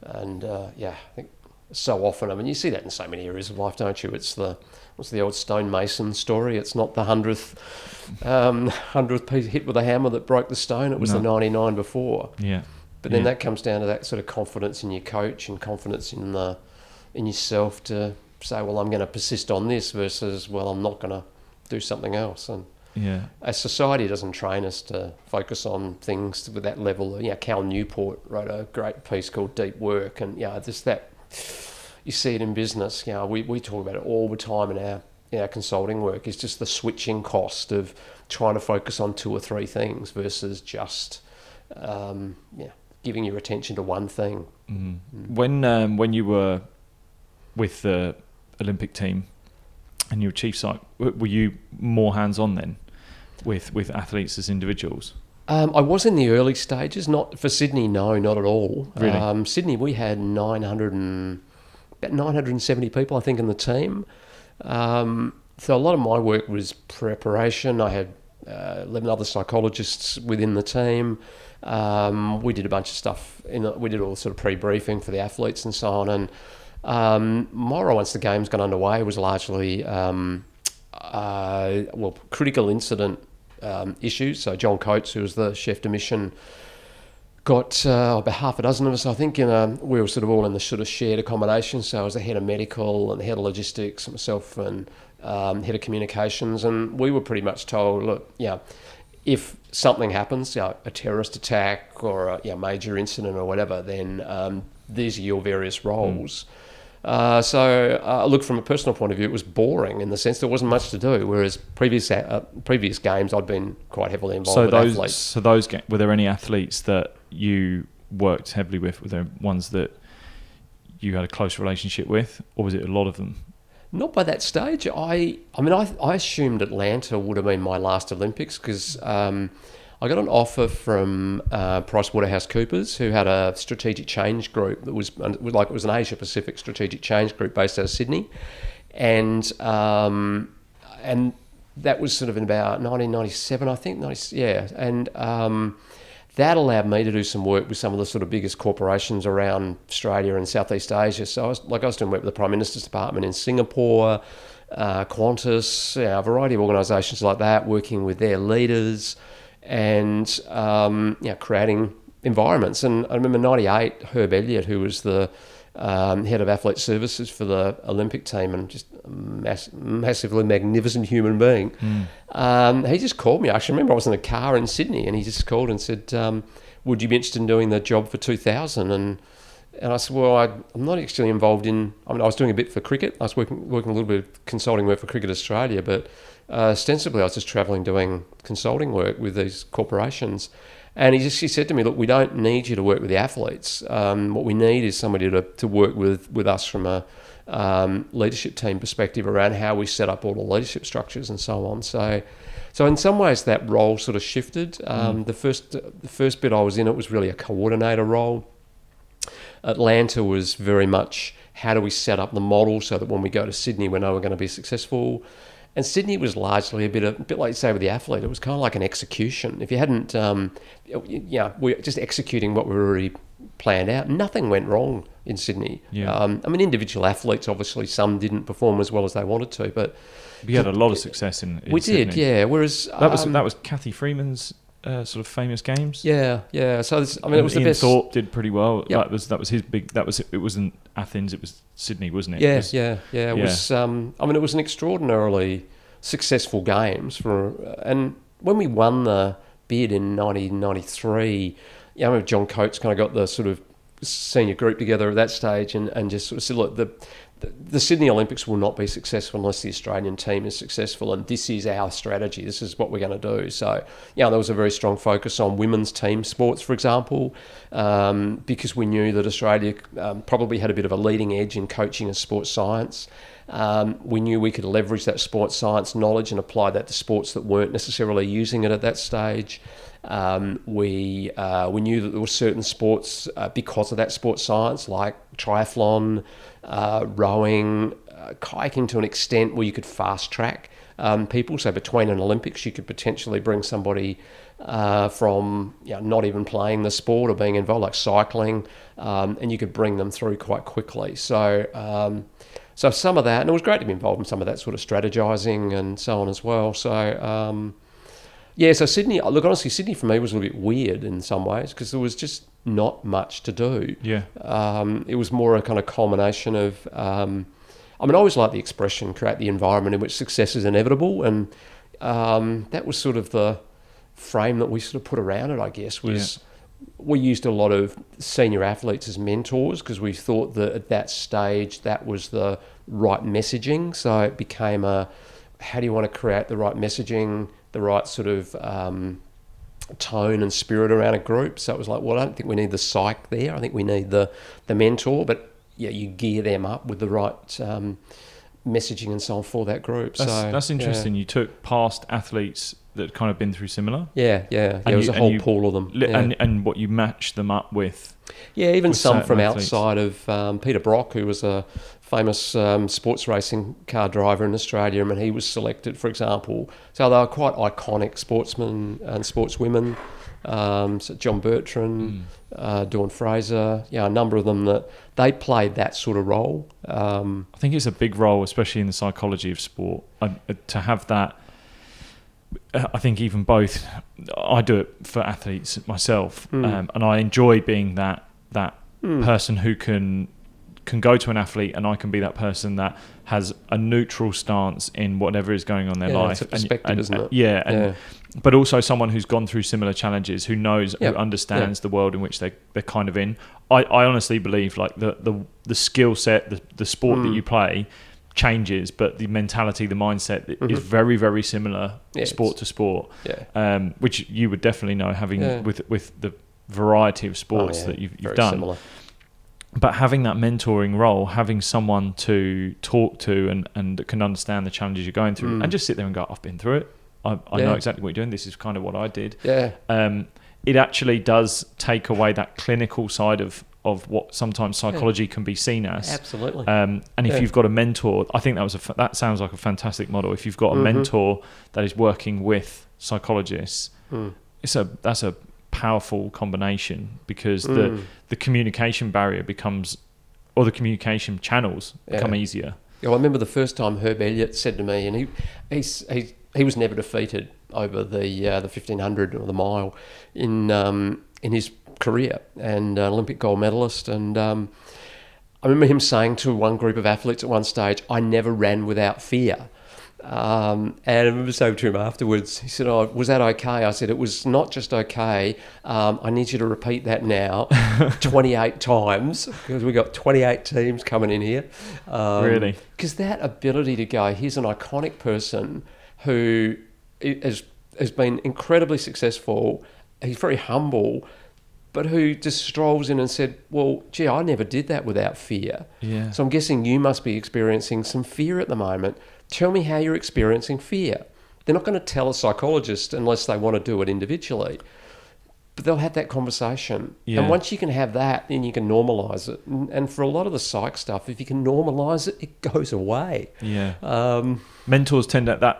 And I think so often, I mean, you see that in so many areas of life, don't you? It's what's the old stonemason story? It's not the 100th piece hit with a hammer that broke the stone. It was the 99 before. Yeah. But then that comes down to that sort of confidence in your coach and confidence in yourself to say, well, I'm going to persist on this versus, well, I'm not going to do something else. And as society doesn't train us to focus on things with that level. Cal Newport wrote a great piece called Deep Work, and just that. You see it in business. We talk about it all the time in our consulting work. Is just the switching cost of trying to focus on 2 or 3 things versus just giving your attention to one thing. When you were with the Olympic team and you were chief psych, were you more hands-on then with athletes as individuals? I was in the early stages. Not for Sydney, no, not at all. Really? Sydney, we had about 970 people, I think, in the team. So a lot of my work was preparation. I had 11 other psychologists within the team. We did a bunch of stuff. We did all sort of pre-briefing for the athletes and so on. And my role once the games got underway was largely critical incident issues. So John Coates, who was the chef de mission, got about half a dozen of us, I think. We were sort of all in the sort of shared accommodation. So I was the head of medical and the head of logistics, myself, and head of communications. And we were pretty much told, look, if something happens, a terrorist attack or a major incident or whatever, then these are your various roles. Look, from a personal point of view, it was boring in the sense there wasn't much to do. Whereas previous games, I'd been quite heavily involved with athletes. So those were there any athletes that you worked heavily with? Were there ones that you had a close relationship with, or was it a lot of them? Not by that stage. I assumed Atlanta would have been my last Olympics because I got an offer from PricewaterhouseCoopers, who had a strategic change group that was like, it was an Asia Pacific strategic change group based out of Sydney, and that was sort of in about 1997, I think. And that allowed me to do some work with some of the sort of biggest corporations around Australia and Southeast Asia. So I was doing work with the Prime Minister's Department in Singapore, Qantas, a variety of organisations like that, working with their leaders and creating environments. And I remember 98, Herb Elliott, who was the head of athlete services for the Olympic team and just a massively magnificent human being. He just called me. I actually remember I was in a car in Sydney and he just called and said, would you be interested in doing the job for 2000? And I said, well, I'm not actually involved in... I was doing a bit for cricket. I was working a little bit of consulting work for Cricket Australia, but ostensibly I was just travelling doing consulting work with these corporations. And he said to me, look, we don't need you to work with the athletes. What we need is somebody to work with us from a leadership team perspective around how we set up all the leadership structures and so on. So in some ways that role sort of shifted. The first bit I was in, it was really a coordinator role. Atlanta was very much how do we set up the model so that when we go to Sydney, we know we're going to be successful. And Sydney was largely a bit like you say with the athlete. It was kind of like an execution. If you hadn't, we're just executing what we already planned out. Nothing went wrong in Sydney. Yeah. Individual athletes, obviously, some didn't perform as well as they wanted to, but we had a lot of success in we Sydney. did, yeah. Whereas that was Kathy Freeman's sort of famous games. Yeah. So it was the Ian best. Thorpe did pretty well. Yep. That was his big. It wasn't Athens. It was Sydney, wasn't it? Yeah. It was. It was an extraordinarily successful games and when we won the bid in 1993, John Coates kind of got the sort of senior group together at that stage and just sort of said, look, the Sydney Olympics will not be successful unless the Australian team is successful, and this is our strategy. This is what we're going to do. So, there was a very strong focus on women's team sports, for example, because we knew that Australia probably had a bit of a leading edge in coaching and sports science. We knew we could leverage that sports science knowledge and apply that to sports that weren't necessarily using it at that stage. We knew that there were certain sports because of that sports science, like triathlon, rowing, kayaking to an extent where you could fast track people. So between an Olympics, you could potentially bring somebody from not even playing the sport or being involved, like cycling, and you could bring them through quite quickly. So some of that, and it was great to be involved in some of that sort of strategizing and so on as well. So so Sydney, look, honestly, Sydney for me was a little bit weird in some ways because there was just not much to do. Yeah. It was more a kind of culmination of, I always like the expression, create the environment in which success is inevitable. And that was sort of the frame that we sort of put around it, I guess, was we used a lot of senior athletes as mentors because we thought that at that stage that was the right messaging. So it became how do you want to create the right messaging, the right sort of tone and spirit around a group. So it was like, well, I don't think we need the psych there. I think we need the mentor. But you gear them up with the right messaging and so on for that group. That's interesting. You took past athletes that had kind of been through similar. Yeah. There was a whole pool of them. And what you matched them up with. Yeah, even some from athletes. outside of Peter Brock, who was a famous sports racing car driver in Australia. He was selected, for example. So they were quite iconic sportsmen and sportswomen. So John Bertrand, Dawn Fraser, a number of them that they played that sort of role. I think it's a big role, especially in the psychology of sport, to have that. I think even both, I do it for athletes myself, and I enjoy being that person who can go to an athlete, and I can be that person that has a neutral stance in whatever is going on in their life. It's a perspective, isn't it? But also someone who's gone through similar challenges, who knows, who understands the world in which they're kind of in. I honestly believe like the skill set, the sport that you play changes, but the mentality, the mindset is very, very similar sport to sport, which you would definitely know having with the variety of sports that you've done. Similar. But having that mentoring role, having someone to talk to and can understand the challenges you're going through and just sit there and go, I've been through it. I know exactly what you're doing. This is kind of what I did. it actually does take away that clinical side of what sometimes psychology can be seen as. Absolutely. And if you've got a mentor, I think that sounds like a fantastic model. If you've got a mentor that is working with psychologists, that's a powerful combination, because the communication barrier becomes, or the communication channels become easier. Yeah, I remember the first time Herb Elliott said to me, and he was never defeated over the 1500 or the mile in his career, and an Olympic gold medalist. And I remember him saying to one group of athletes at one stage, "I never ran without fear." And I remember saying to him afterwards, he said, "Oh, was that okay?" I said, "It was not just okay. I need you to repeat that now 28 times, because we've got 28 teams coming in here." Really? Because that ability to go, here's an iconic person who has been incredibly successful. He's very humble, but who just strolls in and said, "Well, gee, I never did that without fear." Yeah. So I'm guessing you must be experiencing some fear at the moment. Tell me how you're experiencing fear. They're not going to tell a psychologist unless they want to do it individually, but they'll have that conversation. Yeah. And once you can have that, then you can normalise it. And for a lot of the psych stuff, if you can normalise it, it goes away. Yeah. Mentors tend to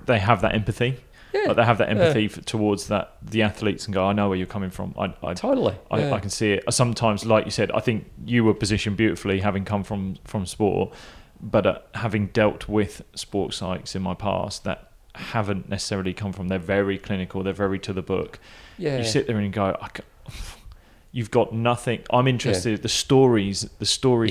they have that empathy. Yeah. Like they have that empathy towards the athletes, and go, "I know where you're coming from. I Totally. I can see it." Sometimes, like you said, I think you were positioned beautifully, having come from sport, but having dealt with sports psychs in my past that haven't necessarily come from. They're very clinical. They're very to the book. Yeah. You sit there and go, "You've got nothing." I'm interested. Yeah. The stories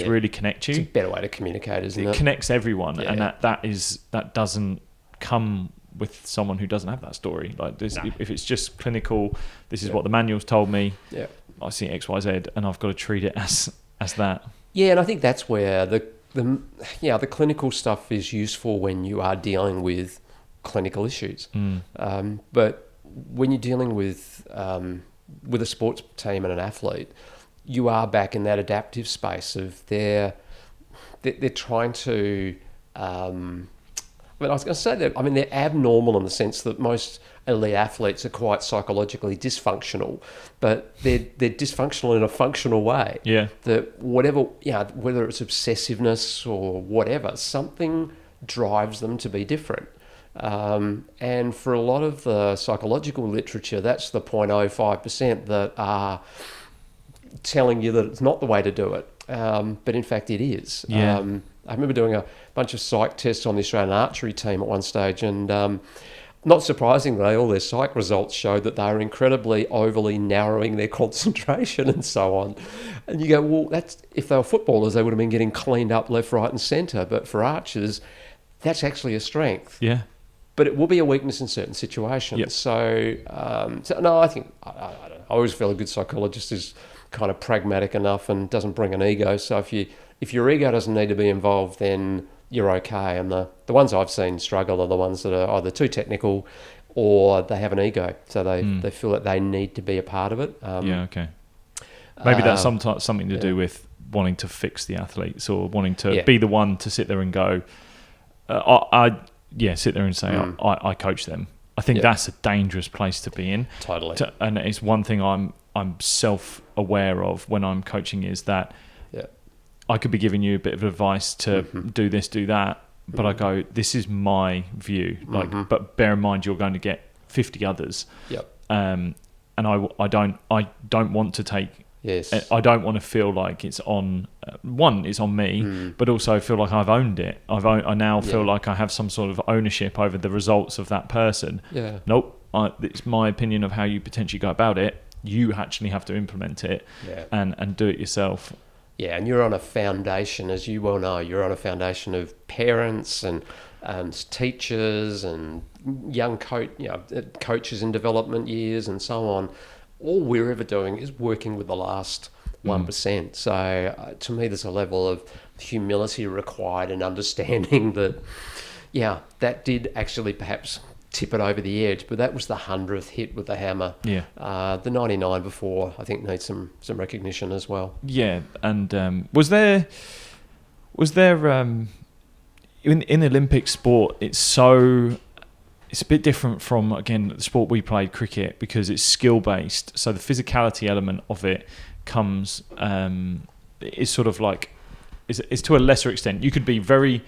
really connect you. It's a better way to communicate, isn't it? It connects everyone, and that doesn't come with someone who doesn't have that story. Like this, if it's just clinical, this is what the manuals told me. Yeah, I see X, Y, Z, and I've got to treat it as that. Yeah, and I think that's where the clinical stuff is useful when you are dealing with clinical issues. But when you're dealing with a sports team and an athlete, you are back in that adaptive space of they're trying to. I was going to say that, they're abnormal in the sense that most elite athletes are quite psychologically dysfunctional, but they're dysfunctional in a functional way. Yeah. That whether it's obsessiveness or whatever, something drives them to be different. And for a lot of the psychological literature, that's the 0.05% that are telling you that it's not the way to do it. But in fact it is. Yeah. I remember doing a bunch of psych tests on the Australian archery team at one stage, and not surprisingly, all their psych results showed that they were incredibly overly narrowing their concentration and so on. And you go, well, that's if they were footballers, they would have been getting cleaned up left, right and centre. But for archers, that's actually a strength. Yeah. But it will be a weakness in certain situations. Yep. So I think I always feel a good psychologist is kind of pragmatic enough and doesn't bring an ego. So if your ego doesn't need to be involved, then you're okay. And the ones I've seen struggle are the ones that are either too technical or they have an ego. So they feel that they need to be a part of it. Okay. Maybe that's sometimes something to do with wanting to fix the athletes or wanting to be the one to sit there and go, sit there and say, I coach them. I think that's a dangerous place to be in. Totally. And it's one thing I'm self-aware of when I'm coaching is that I could be giving you a bit of advice to do this, do that, but I go, this is my view. But bear in mind, you're going to get 50 others. Yep. And I don't want to take. Yes. I don't want to feel like it's on. One, it's on me, but also feel like I've owned it. I now feel like I have some sort of ownership over the results of that person. Yeah. Nope. It's my opinion of how you potentially go about it. You actually have to implement it and do it yourself. Yeah, and you're on a foundation, as you well know, you're on a foundation of parents and teachers and young coaches in development years and so on. All we're ever doing is working with the last 1%. So to me, there's a level of humility required and understanding that, that did actually perhaps tip it over the edge, but that was the 100th hit with the hammer. Yeah. The 99 before, I think, needs some recognition as well. Yeah, and was there in Olympic sport, it's so it's a bit different from, again, the sport we played, cricket, because it's skill-based. So the physicality element of it comes, is sort of like, is to a lesser extent. You could be very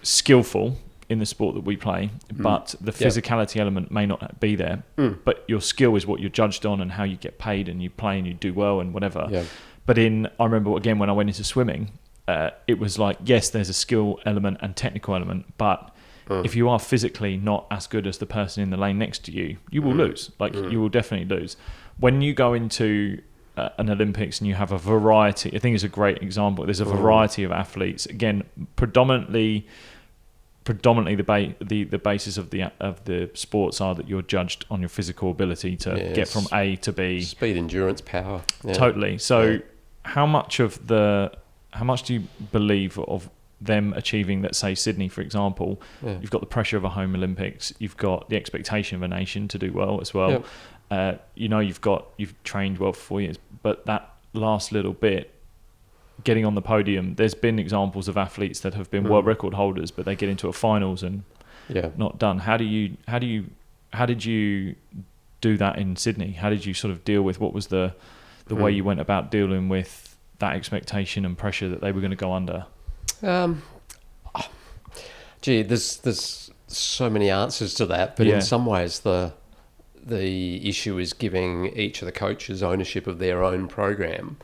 skillful in the sport that we play, but the physicality element may not be there. But your skill is what you're judged on and how you get paid, and you play and you do well and whatever. Yeah. But I remember, again, when I went into swimming, it was like, yes, there's a skill element and technical element, but if you are physically not as good as the person in the lane next to you, you will lose. You will definitely lose. When you go into an Olympics and you have a variety, I think it's a great example. There's a variety of athletes. Again, predominantly the basis of the sports are that you're judged on your physical ability to get from A to B. Speed, endurance, power. Yeah. Totally. So how much do you believe of them achieving, let's say Sydney, for example? You've got the pressure of a home Olympics, you've got the expectation of a nation to do well as well. You've trained well for 4 years, but that last little bit, getting on the podium, there's been examples of athletes that have been world record holders, but they get into a finals and not done. How did you do that in Sydney? How did you sort of deal with, what was the way you went about dealing with that expectation and pressure that they were going to go under? There's so many answers to that, but in some ways the issue is giving each of the coaches ownership of their own program,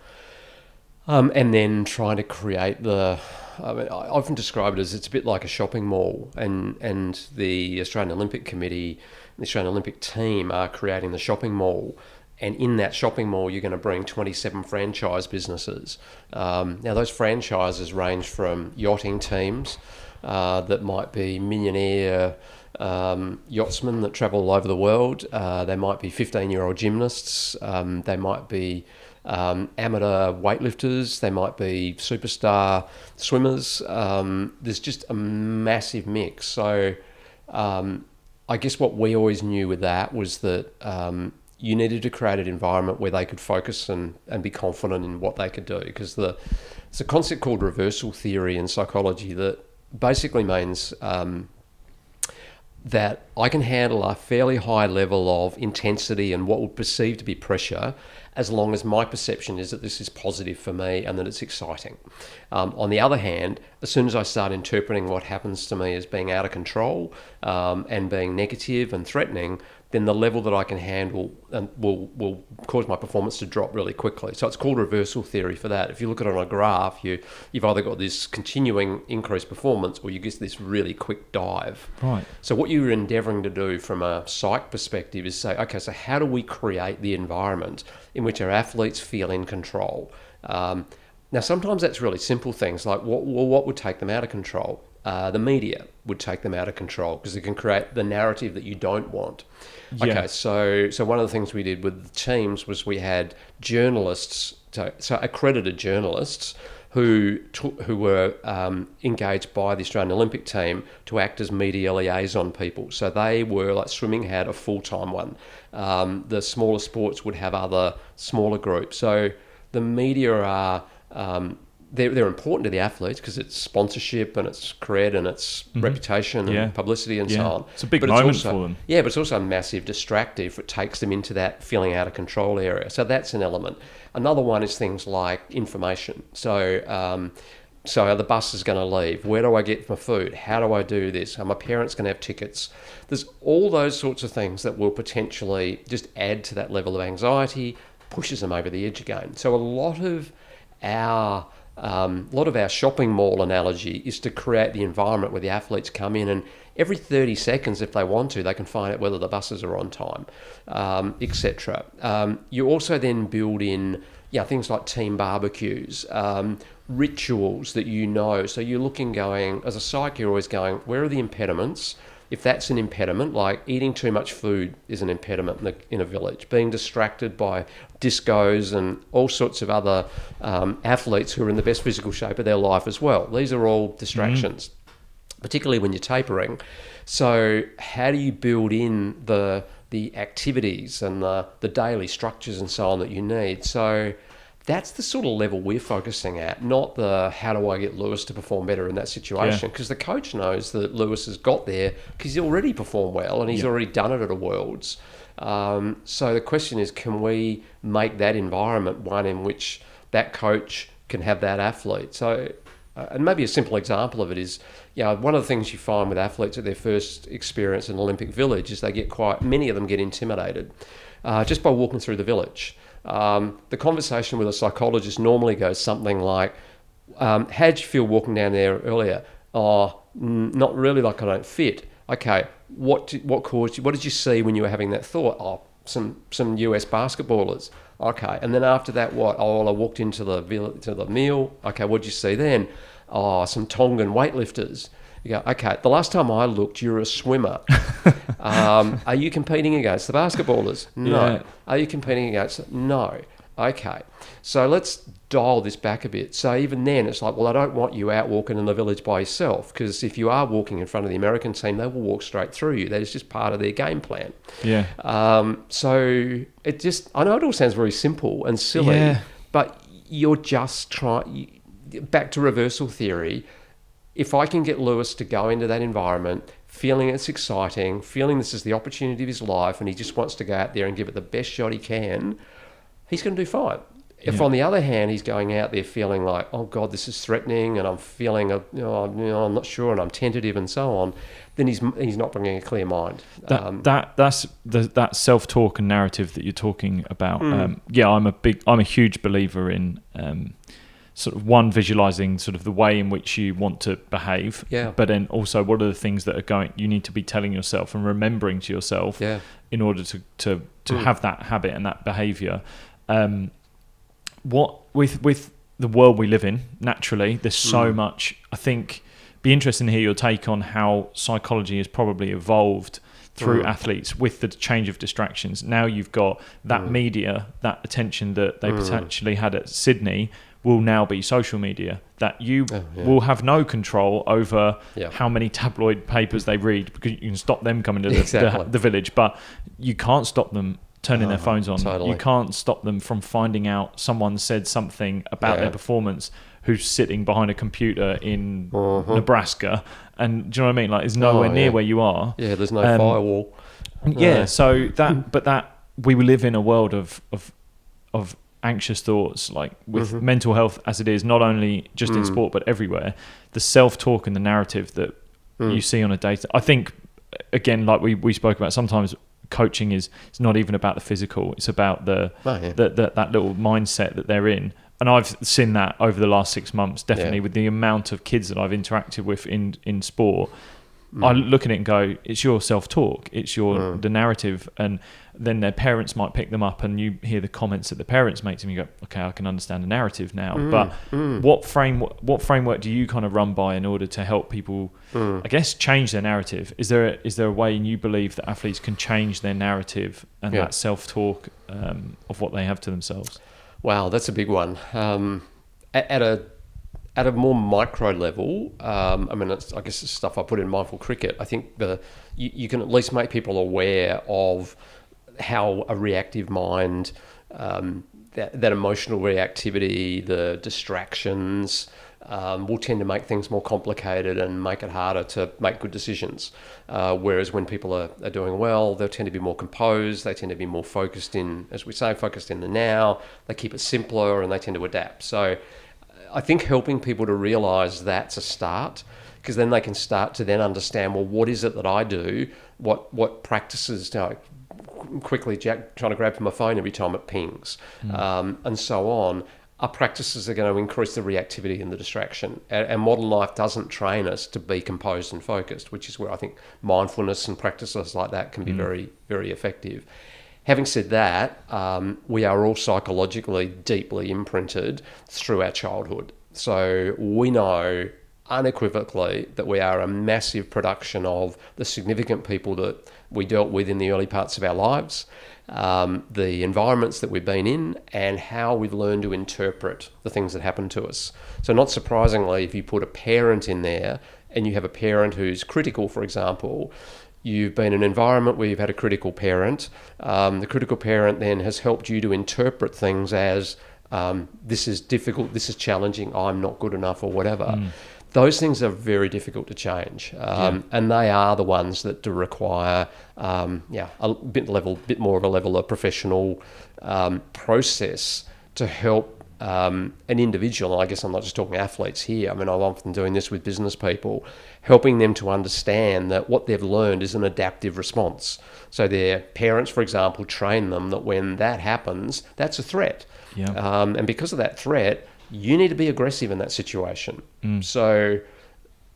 and then trying to create I often describe it as it's a bit like a shopping mall, and the Australian Olympic Committee, the Australian Olympic team are creating the shopping mall. And in that shopping mall, you're going to bring 27 franchise businesses. Now, those franchises range from yachting teams that might be millionaire yachtsmen that travel all over the world. They might be 15-year-old gymnasts. They might be amateur weightlifters. They might be superstar swimmers. There's just a massive mix. So I guess what we always knew with that was that you needed to create an environment where they could focus and be confident in what they could do. Because it's a concept called reversal theory in psychology that basically means that I can handle a fairly high level of intensity and what would perceive to be pressure, as long as my perception is that this is positive for me and that it's exciting. On the other hand, as soon as I start interpreting what happens to me as being out of control and being negative and threatening, then the level that I can handle will cause my performance to drop really quickly. So it's called reversal theory for that. If you look at it on a graph, you've either got this continuing increased performance or you get this really quick dive. Right. So what you're endeavouring to do from a psych perspective is say, okay, so how do we create the environment in which our athletes feel in control? Now, sometimes that's really simple things like what would take them out of control? The media would take them out of control because it can create the narrative that you don't want. Yeah. Okay, so one of the things we did with the teams was we had journalists, so accredited journalists who were engaged by the Australian Olympic team to act as media liaison people. So they were, like swimming had a full-time one. The smaller sports would have other smaller groups. So the media are... They're important to the athletes because it's sponsorship and it's cred and it's reputation and publicity and so on. It's a big moment for them. Yeah, but it's also a massive distractor if it takes them into that feeling out of control area. So that's an element. Another one is things like information. So the bus is going to leave. Where do I get my food? How do I do this? Are my parents going to have tickets? There's all those sorts of things that will potentially just add to that level of anxiety, pushes them over the edge again. So a lot of our shopping mall analogy is to create the environment where the athletes come in and every 30 seconds, if they want to, they can find out whether the buses are on time, etc. You also then build in things like team barbecues, rituals that you know. So you're looking, going, as a psych, you're always going, where are the impediments? If that's an impediment, like eating too much food is an impediment in a village, being distracted by discos and all sorts of other athletes who are in the best physical shape of their life as well. These are all distractions, particularly when you're tapering. So how do you build in the activities and the daily structures and so on that you need? So that's the sort of level we're focusing at, not the how do I get Lewis to perform better in that situation, because the coach knows that Lewis has got there because he's already performed well and he's already done it at a Worlds. So the question is, can we make that environment one in which that coach can have that athlete? So, and maybe a simple example of it is, one of the things you find with athletes at their first experience in Olympic Village is many of them get intimidated just by walking through the village. The conversation with a psychologist normally goes something like, how'd you feel walking down there earlier? Oh, not really, like I don't fit. Okay, what caused you? What did you see when you were having that thought? Oh, some US basketballers. Okay, and then after that, what? Oh, well, I walked into the meal. Okay, what did you see then? Oh, some Tongan weightlifters. You go, okay, the last time I looked, you're a swimmer. Are you competing against the basketballers? No. Yeah. Are you competing against? No. Okay, so let's dial this back a bit. So even then, it's like, well, I don't want you out walking in the village by yourself, because if you are walking in front of the American team, they will walk straight through you. That is just part of their game plan. Yeah. So I know it all sounds very simple and silly, but you're just trying, back to reversal theory. If I can get Lewis to go into that environment, feeling it's exciting, feeling this is the opportunity of his life, and he just wants to go out there and give it the best shot he can, he's going to do fine. If on the other hand, he's going out there feeling like, oh God, this is threatening, and I'm feeling, I'm not sure, and I'm tentative, and so on, then he's not bringing a clear mind. That's that self-talk and narrative that you're talking about. I'm a huge believer in sort of visualizing sort of the way in which you want to behave, but then also what are the things that you need to be telling yourself and remembering to yourself in order to have that habit and that behavior. What with the world we live in, naturally, there's so much. I think be interesting to hear your take on how psychology has probably evolved through athletes with the change of distractions. Now you've got that media, that attention that they potentially had at Sydney will now be social media, that you will have no control over how many tabloid papers they read, because you can stop them coming to the village, but you can't stop them turning their phones on. Totally. You can't stop them from finding out someone said something about their performance who's sitting behind a computer in Nebraska, and do you know what I mean? Like, it's nowhere near where you are. Yeah, there's no firewall. So that we live in a world of anxious thoughts, like with mental health as it is, not only just in sport but everywhere. The self-talk and the narrative that you see on a day. I think, again, like we spoke about, sometimes coaching is not even about the physical. It's about that little mindset that they're in. And I've seen that over the last 6 months, definitely, with the amount of kids that I've interacted with in sport. I look at it and go, it's your self-talk, it's the narrative, and then their parents might pick them up, and you hear the comments that the parents make to them, you go, okay, I can understand the narrative now. But what framework do you kind of run by in order to help people, I guess, change their narrative? Is there a way you believe that athletes can change their narrative and that self-talk of what they have to themselves? Wow, that's a big one. At a more micro level, I guess it's stuff I put in Mindful Cricket. I think you can at least make people aware of how a reactive mind, that emotional reactivity, the distractions, will tend to make things more complicated and make it harder to make good decisions. Whereas when people are doing well, they'll tend to be more composed, they tend to be more focused in the now, they keep it simpler, and they tend to adapt. So I think helping people to realise that's a start, because then they can start to then understand, well, what is it that I do? What practices do I quickly trying to grab for my phone every time it pings, and so on, are practices that are going to increase the reactivity and the distraction. And modern life doesn't train us to be composed and focused, which is where I think mindfulness and practices like that can be very, very effective. Having said that, we are all psychologically deeply imprinted through our childhood. So we know unequivocally that we are a massive production of the significant people that we dealt with in the early parts of our lives, the environments that we've been in, and how we've learned to interpret the things that happen to us. So not surprisingly, if you put a parent in there and you have a parent who's critical, for example, you've been in an environment where you've had a critical parent. The critical parent then has helped you to interpret things as This is difficult, this is challenging, I'm not good enough or whatever. Those things are very difficult to change, and they are the ones that do require a bit more of a level of professional process to help an individual. And I guess I'm not just talking athletes here. I mean, I'm often doing this with business people, helping them to understand that what they've learned is an adaptive response. So their parents, for example, train them that when that happens, that's a threat. And because of that threat, you need to be aggressive in that situation. So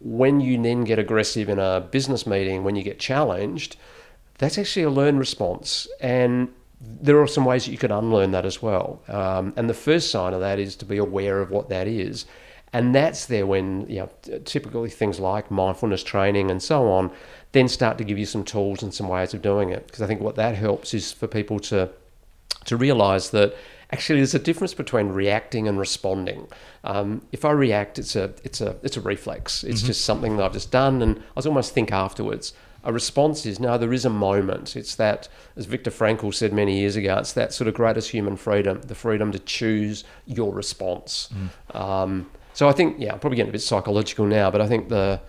when you then get aggressive in a business meeting, when you get challenged, that's actually a learned response. And there are some ways that you could unlearn that as well. And the first sign of that is to be aware of what that is. And that's there when, typically things like mindfulness training and so on, then start to give you some tools and some ways of doing it. Because I think what that helps is for people to realize that actually there's a difference between reacting and responding. If I react, it's a reflex. It's just something that I've just done, and I almost think afterwards. A response is, no, there is a moment. It's that, as Viktor Frankl said many years ago, it's that sort of greatest human freedom, the freedom to choose your response. So I think, I'm probably getting a bit psychological now, but I think the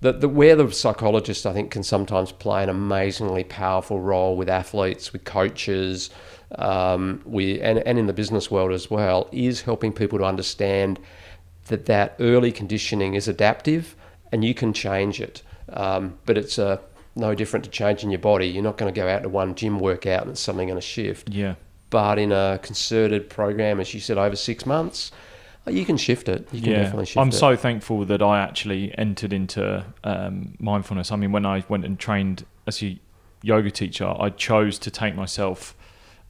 where the psychologist, I think, can sometimes play an amazingly powerful role with athletes, with coaches, and in the business world as well, is helping people to understand that early conditioning is adaptive and you can change it. But it's no different to changing your body. You're not going to go out to one gym workout and it's suddenly going to shift. But in a concerted program, as you said, over 6 months, you can shift it. You can definitely shift it. I'm so thankful that I actually entered into mindfulness. I mean, when I went and trained as a yoga teacher, I chose to take myself,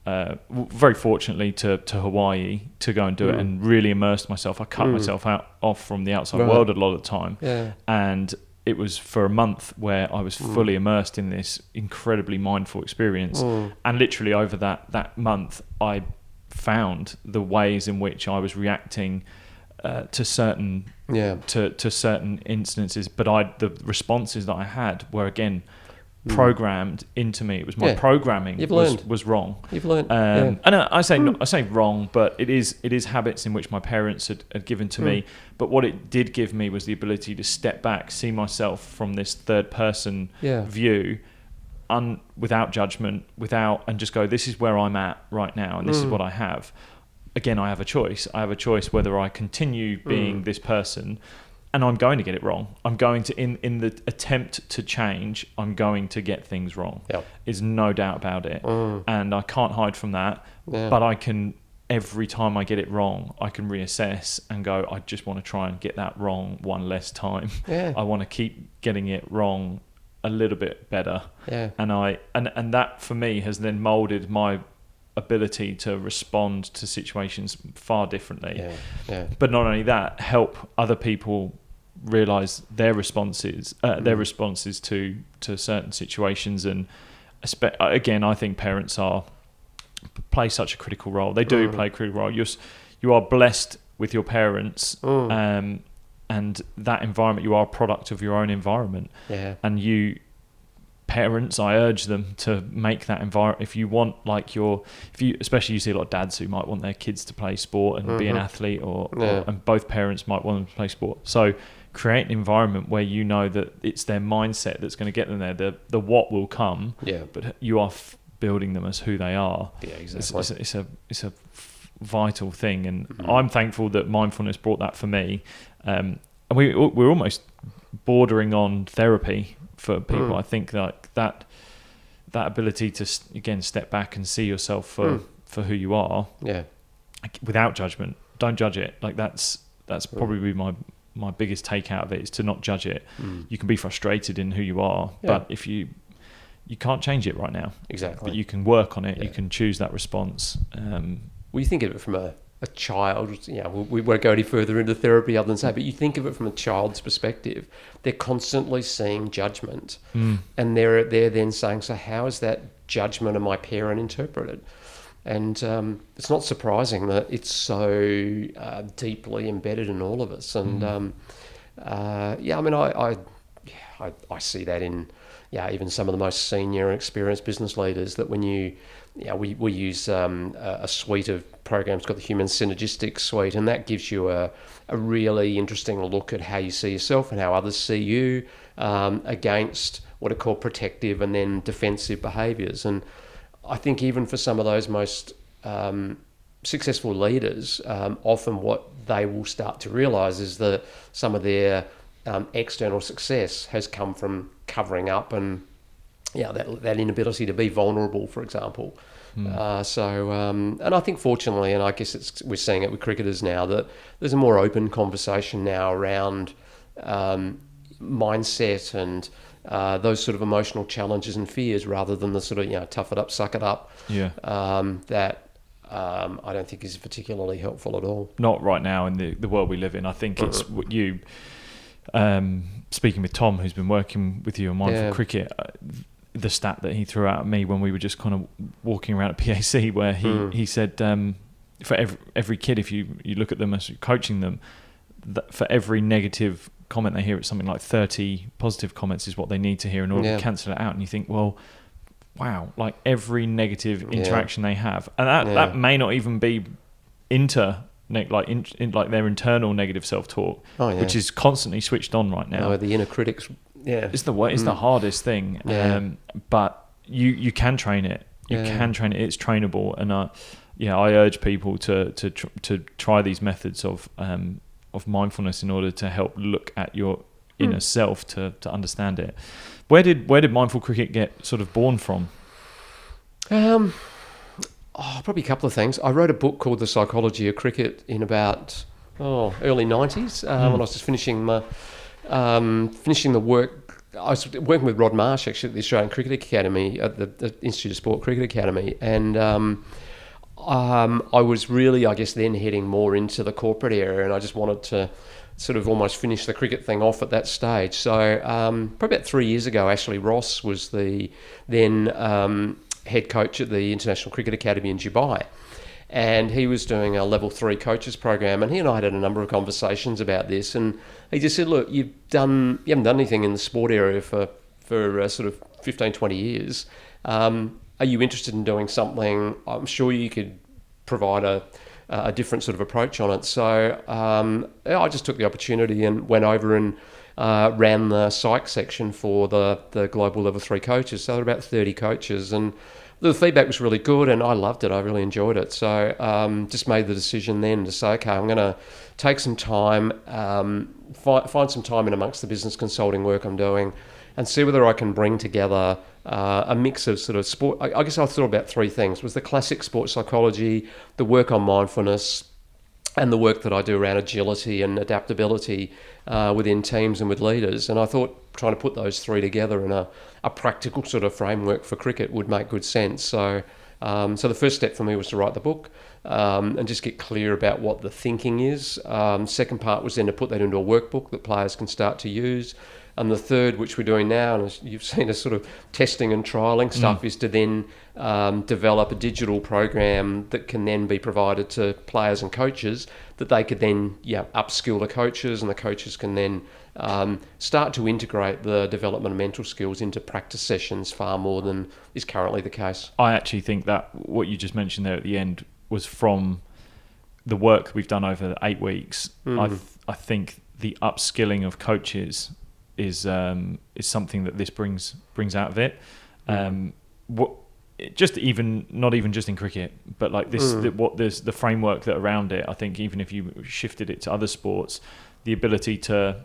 very fortunately, to Hawaii to go and do it and really immerse myself. I cut myself off from the outside world a lot of the time. And it was for a month where I was fully immersed in this incredibly mindful experience. And literally over that month, I found the ways in which I was reacting to certain to certain instances, but the responses that I had were again programmed into me. It was my programming was wrong. You've learned. And I say wrong, but it is habits in which my parents had given to me. But what it did give me was the ability to step back, see myself from this third person view, without judgment, and just go, this is where I'm at right now, and this is what I have. Again, I have a choice. I have a choice whether I continue being this person, and I'm going to get it wrong. I'm going to, in the attempt to change, I'm going to get things wrong. There's no doubt about it. And I can't hide from that. But I can, every time I get it wrong, I can reassess and go, I just want to try and get that wrong one less time. I want to keep getting it wrong a little bit better. And that for me has then molded my ability to respond to situations far differently. But not only that, help other people realize their responses to certain situations. And again, I think parents play such a critical role. They do play a critical role. You are blessed with your parents, and that environment. You are a product of your own environment. And parents, I urge them to make that environment. If you want, especially you see a lot of dads who might want their kids to play sport and be an athlete, and both parents might want them to play sport. So create an environment where you know that it's their mindset that's going to get them there. The what will come, but you are building them as who they are. Exactly. It's a vital thing, and I'm thankful that mindfulness brought that for me. And we're almost bordering on therapy for people. I think that ability to again step back and see yourself for who you are, without judgment. Don't judge it. That's probably my biggest take out of it, is to not judge it. You can be frustrated in who you are, but if you can't change it right now, but you can work on it. You can choose that response. Well, you think of it from a child, we won't go any further into therapy other than say, but you think of it from a child's perspective. They're constantly seeing judgment, and they're then saying, so how is that judgment of my parent interpreted? And it's not surprising that it's so deeply embedded in all of us. And I mean, I see that in even some of the most senior and experienced business leaders, that when you we use a suite of programs called the Human Synergistic Suite, and that gives you a really interesting look at how you see yourself and how others see you against what are called protective and then defensive behaviours. And I think even for some of those most successful leaders, often what they will start to realise is that some of their external success has come from covering up and that inability to be vulnerable, for example. And I think fortunately, and I guess we're seeing it with cricketers now, that there's a more open conversation now around mindset and those sort of emotional challenges and fears, rather than the sort of tough it up, suck it up. That I don't think is particularly helpful at all. Not right now in the world we live in. I think it's what you speaking with Tom, who's been working with you on Mindful Cricket. The stat that he threw out at me when we were just kind of walking around at PAC, where he said for every kid, if you look at them as coaching them, that for every negative comment they hear, it's something like 30 positive comments is what they need to hear in order to cancel it out. And you think, well, wow, like every negative interaction they have, and that may not even be in their internal negative self-talk, which is constantly switched on right now. The inner critics. It's the hardest thing. But you can train it. You can train it. It's trainable. And I urge people to try these methods of mindfulness in order to help look at your inner self to understand it. Where did mindful cricket get sort of born from? Probably a couple of things. I wrote a book called The Psychology of Cricket in about early 90s when I was just finishing the work. I was working with Rod Marsh actually at the Australian Cricket Academy at the Institute of Sport Cricket Academy, and I was really, I guess, then heading more into the corporate area, and I just wanted to sort of almost finish the cricket thing off at that stage. So probably about 3 years ago, actually, Ross was the then head coach at the International Cricket Academy in Dubai. And he was doing a level 3 coaches program, and he and I had a number of conversations about this. And he just said, "Look, you haven't done anything in the sport area for sort of 15, 20 years. Are you interested in doing something? I'm sure you could provide a different sort of approach on it." So I just took the opportunity and went over and ran the psych section for the global level 3 coaches. So there were about 30 coaches, and the feedback was really good, and I loved it. I really enjoyed it. So just made the decision then to say, okay, I'm going to take some time, find some time in amongst the business consulting work I'm doing, and see whether I can bring together a mix of sort of sport. I guess I thought about 3 things. Was the classic sports psychology, the work on mindfulness, and the work that I do around agility and adaptability within teams and with leaders. And I thought trying to put those 3 together in a practical sort of framework for cricket would make good sense. So the first step for me was to write the book and just get clear about what the thinking is. Second part was then to put that into a workbook that players can start to use. And the third, which we're doing now, and as you've seen us sort of testing and trialling stuff, is to then develop a digital program that can then be provided to players and coaches that they could then upskill the coaches, and the coaches can then start to integrate the development of mental skills into practice sessions far more than is currently the case. I actually think that what you just mentioned there at the end was from the work we've done over 8 weeks. I think the upskilling of coaches is something that this brings out of it. Not even just in cricket, but like this, there's the framework that around it. I think even if you shifted it to other sports, the ability to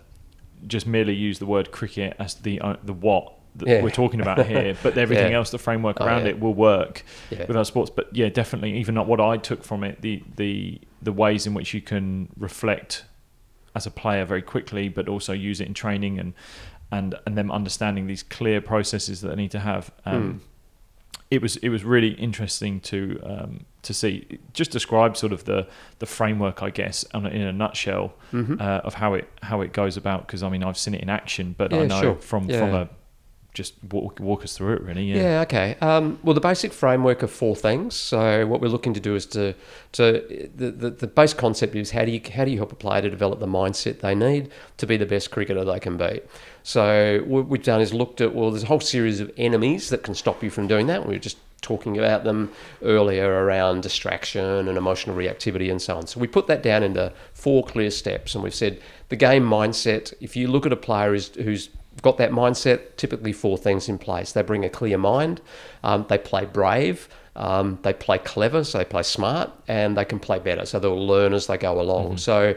just merely use the word cricket as the what that we're talking about here, but everything else, the framework around it will work with other sports. But definitely, even not what I took from it, the ways in which you can reflect as a player very quickly, but also use it in training and them understanding these clear processes that they need to have. It was really interesting to see. Just describe sort of the framework, I guess, in a nutshell, of how it goes about. Because I mean, I've seen it in action, but I know from a just walk us through it, really. Okay. Well, the basic framework of 4 things. So what we're looking to do is the base concept is how do you help a player to develop the mindset they need to be the best cricketer they can be. So what we've done is looked at, there's a whole series of enemies that can stop you from doing that. We've just talking about them earlier around distraction and emotional reactivity and so on. So we put that down into 4 clear steps, and we've said the game mindset, if you look at a player who's got that mindset, typically 4 things in place. They bring a clear mind, they play brave, they play clever, so they play smart, and they can play better, so they'll learn as they go along. So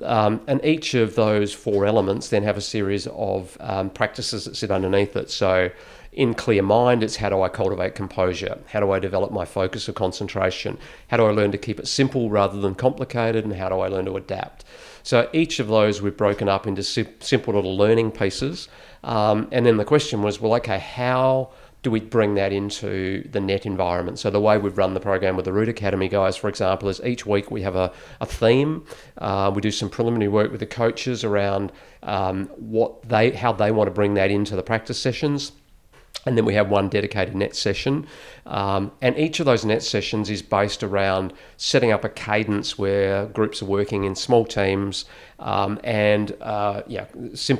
and each of those 4 elements then have a series of practices that sit underneath it. So in clear mind, it's how do I cultivate composure? How do I develop my focus or concentration? How do I learn to keep it simple rather than complicated? And how do I learn to adapt? So each of those we've broken up into simple little learning pieces. And then the question was, well, okay, how do we bring that into the net environment? So the way we've run the program with the Root Academy guys, for example, is each week we have a theme. We do some preliminary work with the coaches around how they want to bring that into the practice sessions. And then we have one dedicated net session. And each of those net sessions is based around setting up a cadence where groups are working in small teams. Simple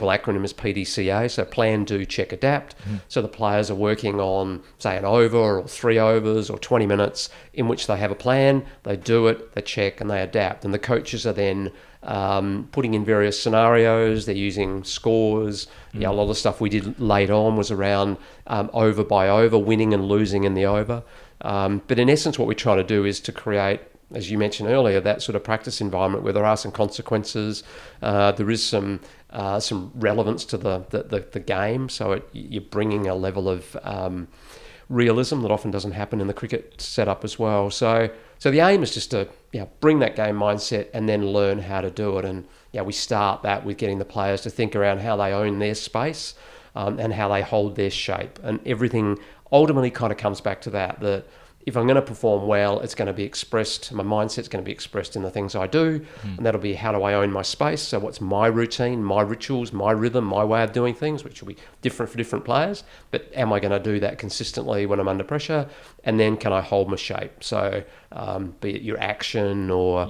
acronym is PDCA, so plan, do, check, adapt. So the players are working on, say, an over or 3 overs or 20 minutes in which they have a plan, they do it, they check, and they adapt. And the coaches are then putting in various scenarios. They're using scores. A lot of the stuff we did late on was around over by over, winning and losing in the over. But in essence, what we're trying to do is to create, as you mentioned earlier, that sort of practice environment where there are some consequences. There is some relevance to the game. So you're bringing a level of realism that often doesn't happen in the cricket setup as well. So the aim is just to bring that game mindset and then learn how to do it. And we start that with getting the players to think around how they own their space and how they hold their shape. And everything ultimately kind of comes back to that if I'm going to perform well, it's going to be expressed, my mindset's going to be expressed in the things I do, and that'll be how do I own my space, so what's my routine, my rituals, my rhythm, my way of doing things, which will be different for different players, but am I going to do that consistently when I'm under pressure, and then can I hold my shape, so be it your action or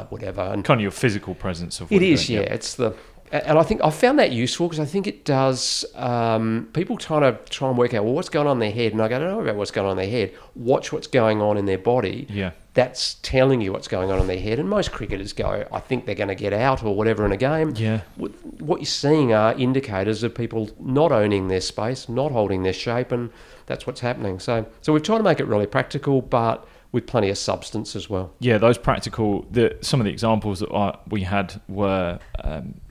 whatever. And kind of your physical presence of what it you're is, doing, it's the... And I think I found that useful because I think it does, people try and work out, well, what's going on in their head? And I go, I don't know about what's going on in their head. Watch what's going on in their body. Yeah. That's telling you what's going on in their head. And most cricketers go, I think they're going to get out or whatever in a game. Yeah. What you're seeing are indicators of people not owning their space, not holding their shape, and that's what's happening. So we've tried to make it really practical, but with plenty of substance as well. Yeah, those practical, some of the examples that we had were,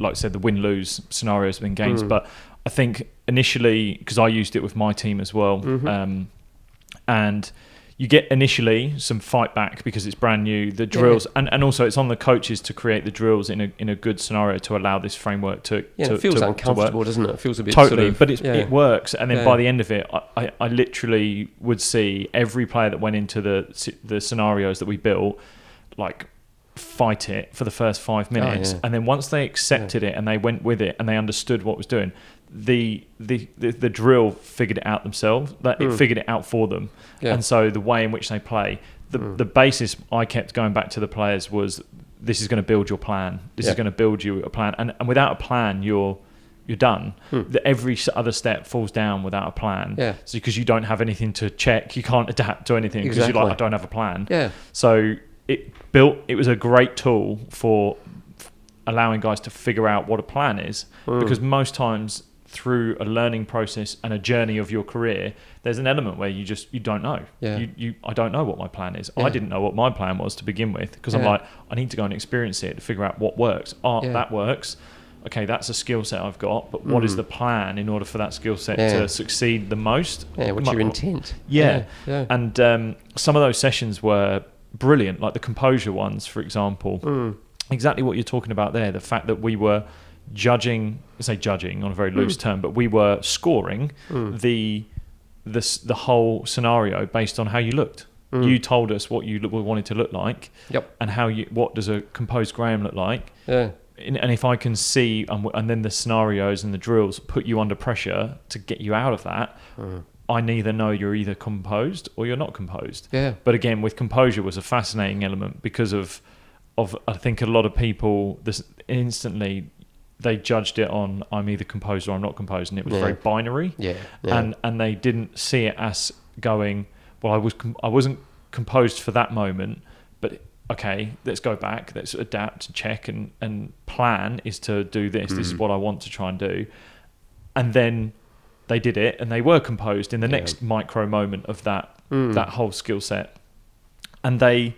like I said, the win-lose scenarios within games. But I think initially, because I used it with my team as well, and you get initially some fight back because it's brand new, the drills, and also it's on the coaches to create the drills in a good scenario to allow this framework to it feels uncomfortable, doesn't it? It feels a bit totally, sort of, but it works. And then by the end of it, I literally would see every player that went into the scenarios that we built, like, fight it for the first 5 minutes, and then once they accepted it and they went with it and they understood what it was doing, the drill figured it out themselves. It figured it out for them, and so the way in which they play, the basis I kept going back to the players was, this is going to build your plan. This is going to build you a plan, and without a plan, you're done. Every other step falls down without a plan. So because you don't have anything to check, you can't adapt to anything because you're like, I don't have a plan. So it was a great tool for allowing guys to figure out what a plan is, because most times through a learning process and a journey of your career, there's an element where you don't know. I don't know what my plan is. I didn't know what my plan was to begin with, because I'm like, I need to go and experience it to figure out what works. That works. Okay, that's a skill set I've got, but what is the plan in order for that skill set to succeed the most? What's your intent? And some of those sessions were brilliant, like the composure ones, for example. Exactly what you're talking about there, the fact that we were judging on a very loose term, but we were scoring the whole scenario based on how you looked. You told us what you wanted to look like, and what does a composed Graham look like. And if I can see, and then the scenarios and the drills put you under pressure to get you out of that, I neither know you're either composed or you're not composed. But again, with composure was a fascinating element because of I think a lot of people instantly they judged it on, I'm either composed or I'm not composed, and it was very binary. And they didn't see it as going, well, I wasn't composed for that moment, but okay, let's go back, let's adapt, check, and plan is to do this. This is what I want to try and do. And then they did it, and they were composed in the next micro moment of that whole skill set. And they,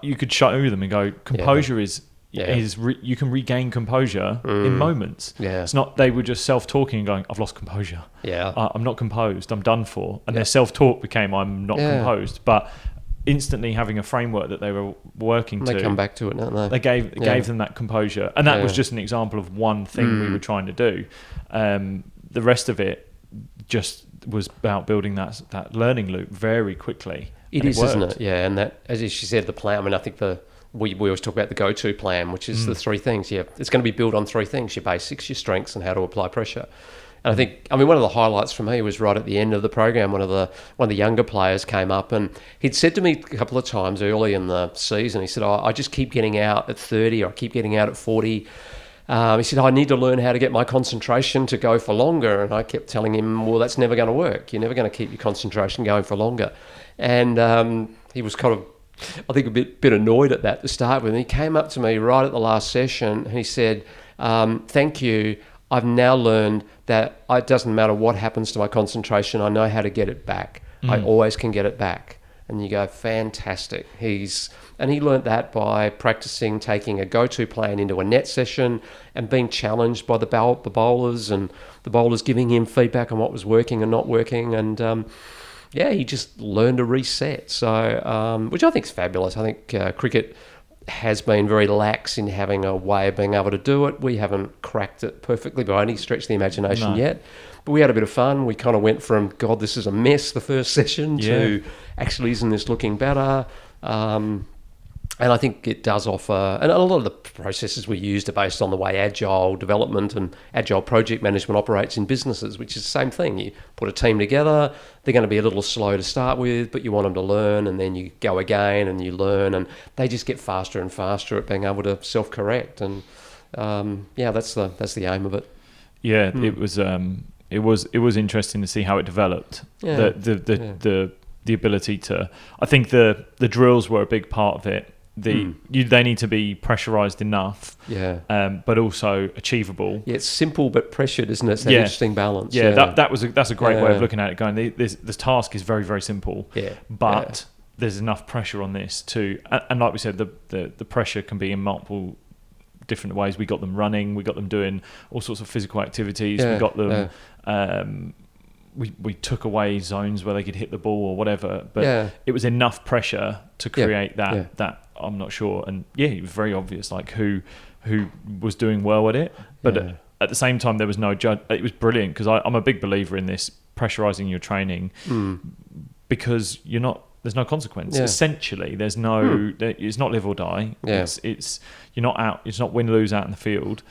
you could show them and go, composure is you can regain composure in moments. Yeah. It's not they were just self-talking and going, I've lost composure. Yeah. I'm not composed. I'm done for. And their self-talk became, I'm not composed. But instantly having a framework that they were working to, they come back to it, don't they? They gave them that composure, and that was just an example of one thing we were trying to do. The rest of it just was about building that learning loop very quickly. It is, isn't it? Yeah, and that, as she said, the plan. I mean, I think we always talk about the go-to plan, which is the three things. Yeah, it's going to be built on three things: your basics, your strengths, and how to apply pressure. And I think, one of the highlights for me was right at the end of the program. One of the younger players came up and he'd said to me a couple of times early in the season, he said, I just keep getting out at 30 or I keep getting out at 40. He said, I need to learn how to get my concentration to go for longer. And I kept telling him, well, that's never going to work. You're never going to keep your concentration going for longer. And he was kind of, I think, a bit annoyed at that to start with. And he came up to me right at the last session and he said, thank you. I've now learned that it doesn't matter what happens to my concentration. I know how to get it back. I always can get it back. And you go, fantastic. He learned that by practicing taking a go-to plan into a net session and being challenged by the bowlers and the bowlers giving him feedback on what was working and not working. And he just learned to reset. So, which I think is fabulous. I think cricket has been very lax in having a way of being able to do it. We haven't cracked it perfectly by any stretch of the imagination yet, but we had a bit of fun. We kind of went from, God, this is a mess the first session to actually, isn't this looking better? And I think it does offer, and a lot of the processes we used are based on the way agile development and agile project management operates in businesses, which is the same thing. You put a team together, they're going to be a little slow to start with, but you want them to learn, and then you go again and you learn, and they just get faster and faster at being able to self-correct. And that's the aim of it. Yeah, it was interesting to see how it developed. Yeah. The ability to, I think the drills were a big part of it. They need to be pressurized enough, but also achievable. Yeah, it's simple but pressured, isn't it? It's an interesting balance. Yeah, that's a great way of looking at it. Going, this task is very, very simple. But there's enough pressure on this to, and like we said, the pressure can be in multiple different ways. We got them running, we got them doing all sorts of physical activities. We got them. We took away zones where they could hit the ball or whatever, but it was enough pressure to create that. I'm not sure, and it was very obvious, like who was doing well at it. But at the same time, there was no judge. It was brilliant because I'm a big believer in this pressurizing your training because there's no consequence. Essentially, there's no. It's not live or die. It's you're not out. It's not win lose out in the field.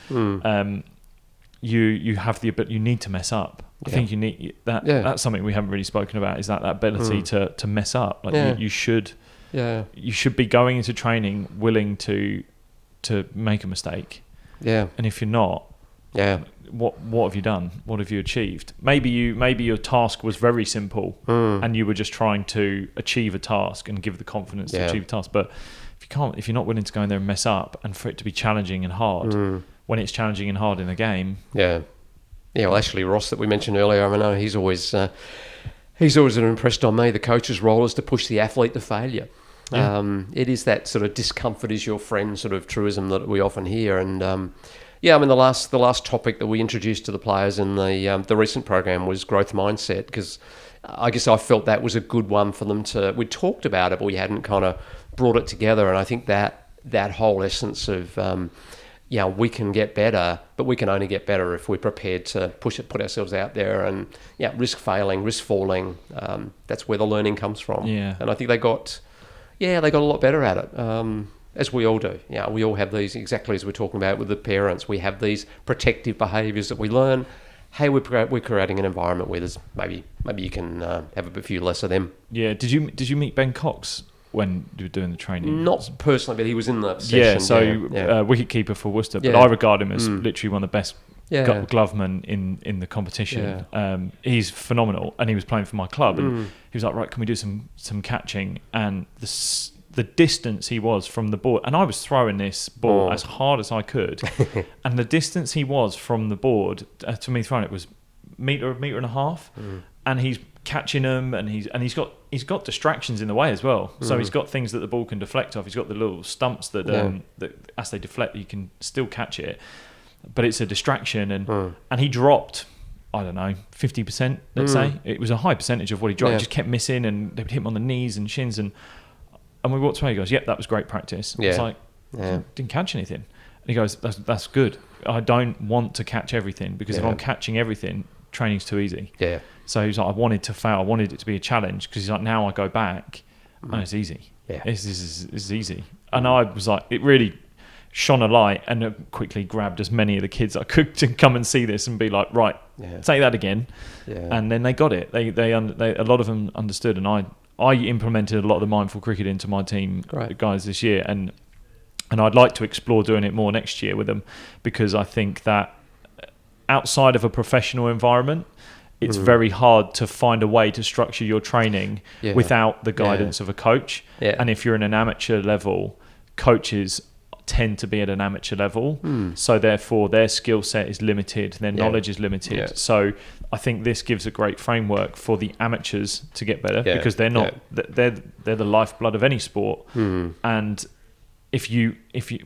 You have the ability. You need to mess up. I think you need that. That's something we haven't really spoken about. Is that ability to mess up? Like you should. Yeah. You should be going into training willing to make a mistake. Yeah. And if you're not, what have you done? What have you achieved? Maybe your task was very simple and you were just trying to achieve a task and give the confidence to achieve a task. But if you're not willing to go in there and mess up and for it to be challenging and hard, when it's challenging and hard in a game. Yeah. Yeah, well, Ashley Ross that we mentioned earlier, I know he's always impressed on me. The coach's role is to push the athlete to failure. Yeah. It is that sort of discomfort is your friend sort of truism that we often hear. And the last topic that we introduced to the players in the recent program was growth mindset, because I guess I felt that was a good one for them to. We talked about it, but we hadn't kind of brought it together. And I think that whole essence of we can get better, but we can only get better if we're prepared to put ourselves out there and risk failing, risk falling. That's where the learning comes from. Yeah. And I think they got a lot better at it, as we all do. Yeah, we all have these, exactly as we're talking about with the parents. We have these protective behaviours that we learn. Hey, we're creating an environment where there's maybe you can have a few less of them. Yeah. Did you meet Ben Cox when you were doing the training? Not personally, but he was in the session. Wicketkeeper for Worcester. But I regard him as literally one of the best Gloveman in the competition. He's phenomenal, and he was playing for my club, and he was like, right, can we do some catching? And the distance he was from the board, and I was throwing this ball as hard as I could, and the distance he was from the board to me throwing it was meter and a half, and he's catching them, and he's got distractions in the way as well. So he's got things that the ball can deflect off. He's got the little stumps that as they deflect, you can still catch it, but it's a distraction. And he dropped, I don't know, 50%. Let's say it was a high percentage of what he dropped. He just kept missing, and they would hit him on the knees and shins, and we walked away. He goes, "Yep, that was great practice." It's like, didn't catch anything. And he goes, "That's good. I don't want to catch everything, because if I'm catching everything, training's too easy." Yeah. So he's like, I wanted to fail. I wanted it to be a challenge, because he's like, now I go back and it's easy. Yeah. This is easy. And I was like, it really shone a light, and quickly grabbed as many of the kids I could to come and see this and be like, right, say that again. Yeah. And then they got it. They a lot of them understood, and I implemented a lot of the mindful cricket into my team guys this year, and I'd like to explore doing it more next year with them, because I think that outside of a professional environment, it's very hard to find a way to structure your training without the guidance of a coach. Yeah. And if you're in an amateur level, coaches tend to be at an amateur level. So therefore their skill set is limited, their knowledge is limited. Yeah. So I think this gives a great framework for the amateurs to get better, because they're not, they're the lifeblood of any sport. And if you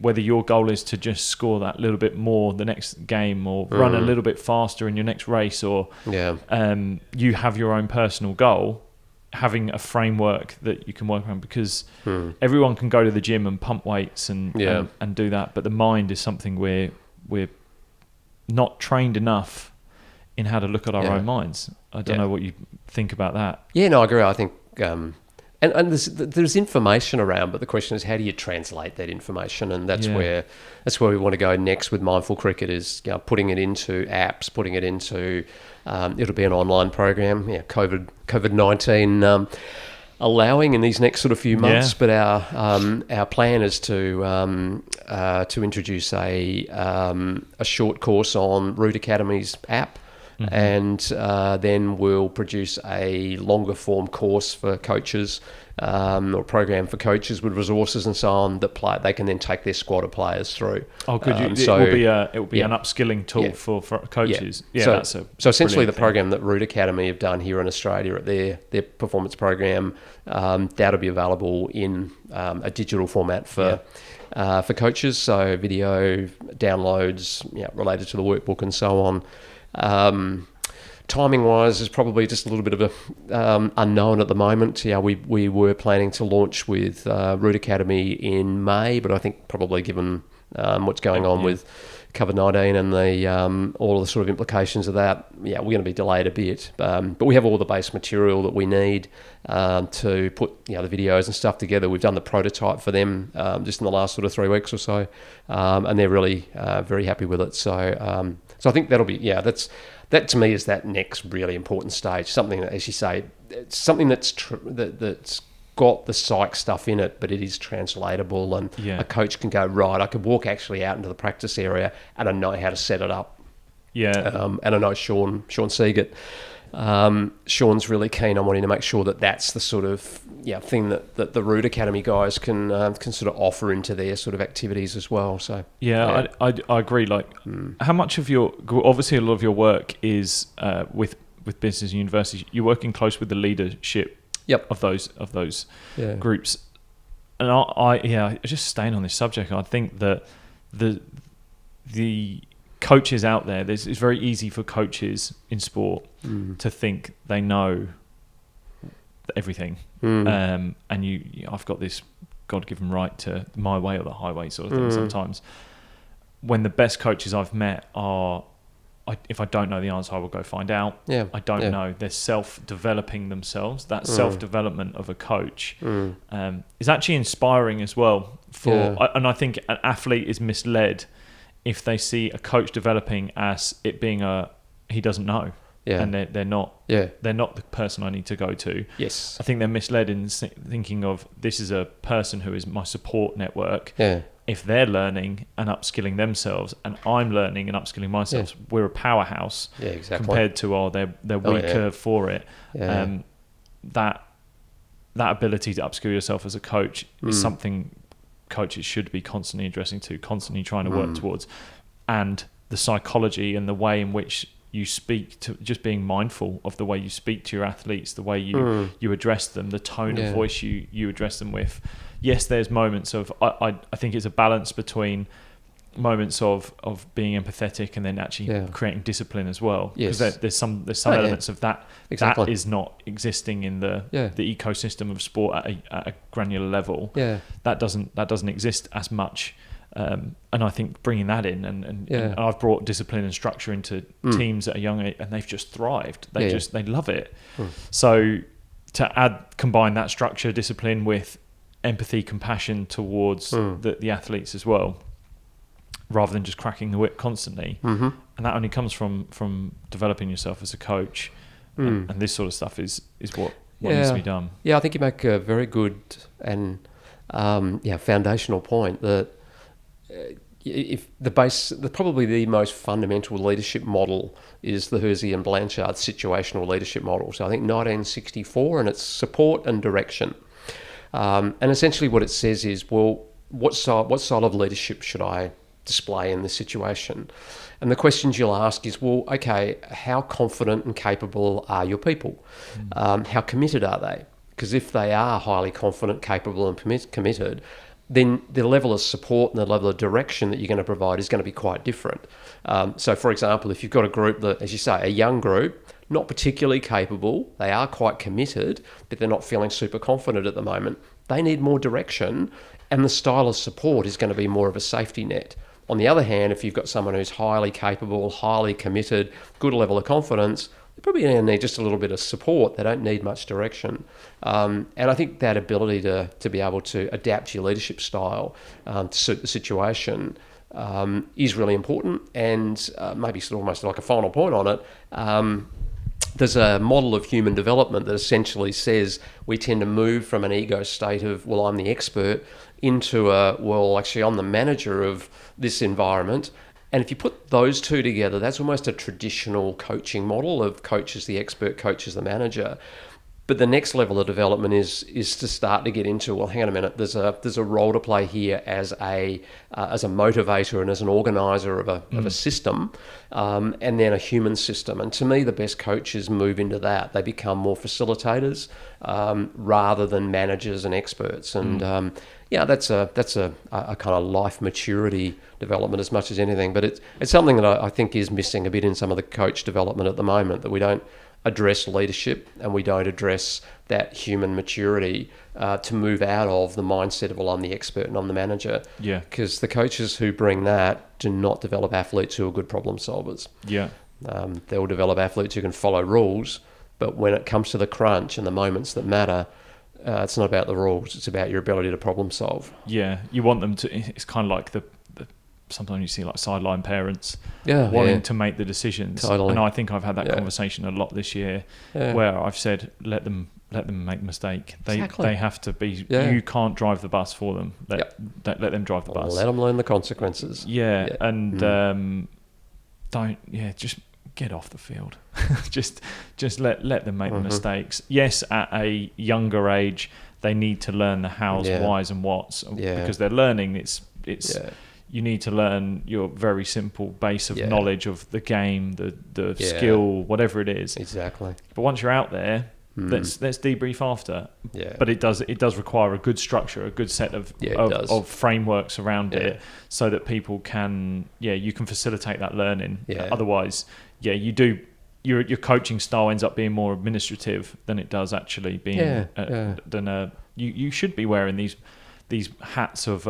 whether your goal is to just score that little bit more the next game, or run a little bit faster in your next race, or you have your own personal goal, having a framework that you can work around, because everyone can go to the gym and pump weights and do that, but the mind is something we're not trained enough in how to look at our own minds. I don't know what you think about that. Yeah, no, I agree. I think and there's information around, but the question is, how do you translate that information? And that's where we want to go next with mindful cricket, is putting it into apps, putting it into it'll be an online program. COVID-19 allowing in these next sort of few months, but our plan is to introduce a short course on Root Academy's app. And then we'll produce a longer form course for coaches, or program for coaches with resources and so on, that they can then take their squad of players through. Oh, good. It will be an upskilling tool for coaches. Yeah. So essentially the program that Root Academy have done here in Australia at their performance program, that'll be available in a digital format for coaches. So video downloads, related to the workbook and so on. Timing wise is probably just a little bit of a unknown at the moment. We were planning to launch with Root Academy in May, but I think probably given what's going on with COVID-19 and the all the sort of implications of that, we're going to be delayed a bit. But we have all the base material that we need to put the videos and stuff together. We've done the prototype for them just in the last sort of 3 weeks or so, and they're really very happy with it. So I think that'll be that to me is that next really important stage. Something that, as you say, it's something that's got the psych stuff in it, but it is translatable, and a coach can go, right, I could walk actually out into the practice area and I know how to set it up. And I know Sean Seagate, Sean's really keen on wanting to make sure that that's the sort of thing that the Root Academy guys can sort of offer into their sort of activities as well. So I agree. Like, how much of obviously a lot of your work is with business and universities. You're working close with the leadership of those groups, and I just staying on this subject, I think that the coaches out there, it's very easy for coaches in sport to think they know everything, and I've got this God-given right to my way or the highway sort of thing. Sometimes when the best coaches I've met are, if I don't know the answer, I will go find out. I don't know. They're self-developing themselves. That self-development of a coach is actually inspiring as well. And I think an athlete is misled if they see a coach developing as it being he doesn't know. And they're not. They're not the person I need to go to. Yes. I think they're misled in thinking of this is a person who is my support network. if they're learning and upskilling themselves, and I'm learning and upskilling myself, we're a powerhouse. Yeah, exactly. Compared to they're weaker for it. Yeah. That ability to upskill yourself as a coach is something coaches should be constantly addressing to, constantly trying to work towards. And the psychology and the way in which you speak to, just being mindful of the way you speak to your athletes, the way you address them, the tone of voice you address them with. Yes, there's moments of, I think it's a balance between moments of being empathetic and then actually creating discipline as well. Because there's some elements of that that is not existing in the ecosystem of sport at a granular level. That doesn't exist as much. And I think bringing that in, and I've brought discipline and structure into teams at a young age, and they've just thrived. They love it. So to combine that structure, discipline with empathy, compassion towards the athletes as well, rather than just cracking the whip constantly. And that only comes from developing yourself as a coach. And this sort of stuff is what needs to be done. Yeah, I think you make a very good and foundational point that if probably the most fundamental leadership model is the Hersey and Blanchard situational leadership model. So I think 1964, and it's support and direction. And essentially what it says is, well, what style of leadership should I display in this situation? And the questions you'll ask is, well, okay, how confident and capable are your people? How committed are they? Because if they are highly confident, capable and committed, then the level of support and the level of direction that you're going to provide is going to be quite different. So, for example, if you've got a group that, as you say, a young group, not particularly capable, they are quite committed, but they're not feeling super confident at the moment, they need more direction, and the style of support is going to be more of a safety net. On the other hand, if you've got someone who's highly capable, highly committed, good level of confidence, they're probably going to need just a little bit of support. They don't need much direction. And I think that ability to be able to adapt your leadership style to suit the situation is really important. And maybe sort of almost like a final point on it, there's a model of human development that essentially says we tend to move from an ego state of, well, I'm the expert, into actually I'm the manager of this environment. And if you put those two together, that's almost a traditional coaching model of coach as the expert, coach as the manager. But the next level of development is to start to get into, well, hang on a minute, there's a role to play here as a motivator and as an organizer of a system, and then a human system. And to me, the best coaches move into that. They become more facilitators rather than managers and experts. And that's a kind of life maturity development as much as anything. But it's something that I think is missing a bit in some of the coach development at the moment, that we don't address leadership and we don't address that human maturity to move out of the mindset of, well, I'm the expert and I'm the manager. Yeah. Because the coaches who bring that do not develop athletes who are good problem solvers. Yeah. They'll develop athletes who can follow rules, but when it comes to the crunch and the moments that matter, it's not about the rules, it's about your ability to problem solve. Yeah. You want them to, it's kind of like sometimes you see like sideline parents wanting to make the decisions. Totally. And I think I've had that conversation a lot this year where I've said, let them make the mistake. They have to be, you can't drive the bus for them. Let them drive the bus. Let them learn the consequences. And just get off the field. just let them make the mistakes. Yes, at a younger age, they need to learn the hows, whys and whats because they're learning. It's you need to learn your very simple base of knowledge of the game, the skill, whatever it is. Exactly. But once you're out there, let's debrief after. Yeah. But it does require a good structure, a good set of frameworks around it, so that people can you can facilitate that learning. Yeah. Otherwise, your coaching style ends up being more administrative than it does actually being you should be wearing these hats of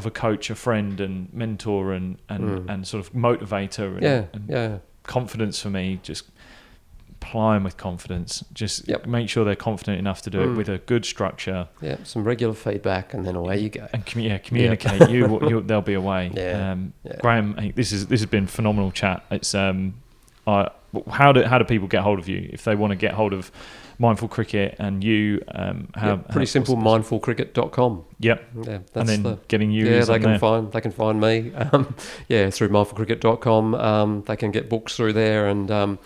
a coach, a friend and mentor and sort of motivator and confidence. For me, just apply them with confidence. Just make sure they're confident enough to do it with a good structure. Yeah, some regular feedback, and then away you go. And communicate. They'll be away. Graham, hey, this has been a phenomenal chat. It's how do people get hold of you if they want to get hold of Mindful Cricket and you. Pretty simple, mindfulcricket.com. Yep. Yeah, and then getting you. Yeah, they can find me. Through mindfulcricket.com. They can get books through there, and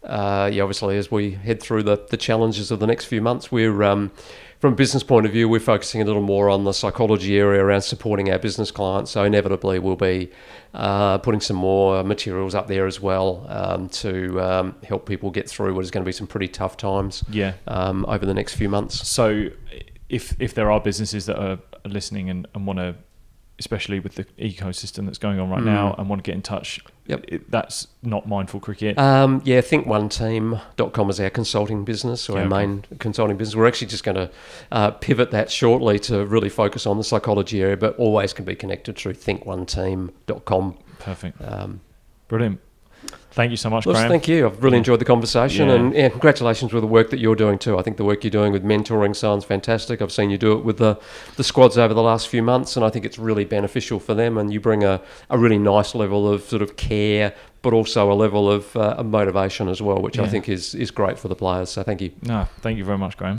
obviously as we head through the challenges of the next few months, we're from a business point of view, we're focusing a little more on the psychology area around supporting our business clients. So inevitably, we'll be putting some more materials up there as well to help people get through what is going to be some pretty tough times. Over the next few months. So, if there are businesses that are listening and want to, especially with the ecosystem that's going on right now, and want to get in touch, that's not Mindful Cricket. Thinkoneteam.com is our consulting business, or our main consulting business. We're actually just going to pivot that shortly to really focus on the psychology area, but always can be connected through thinkoneteam.com. Perfect. Brilliant. Thank you so much, Graham. Thank you. I've really enjoyed the conversation, and congratulations with the work that you're doing too. I think the work you're doing with mentoring sounds fantastic. I've seen you do it with the squads over the last few months, and I think it's really beneficial for them, and you bring a really nice level of sort of care, but also a level of motivation as well, which I think is great for the players. So thank you. No, thank you very much, Graham.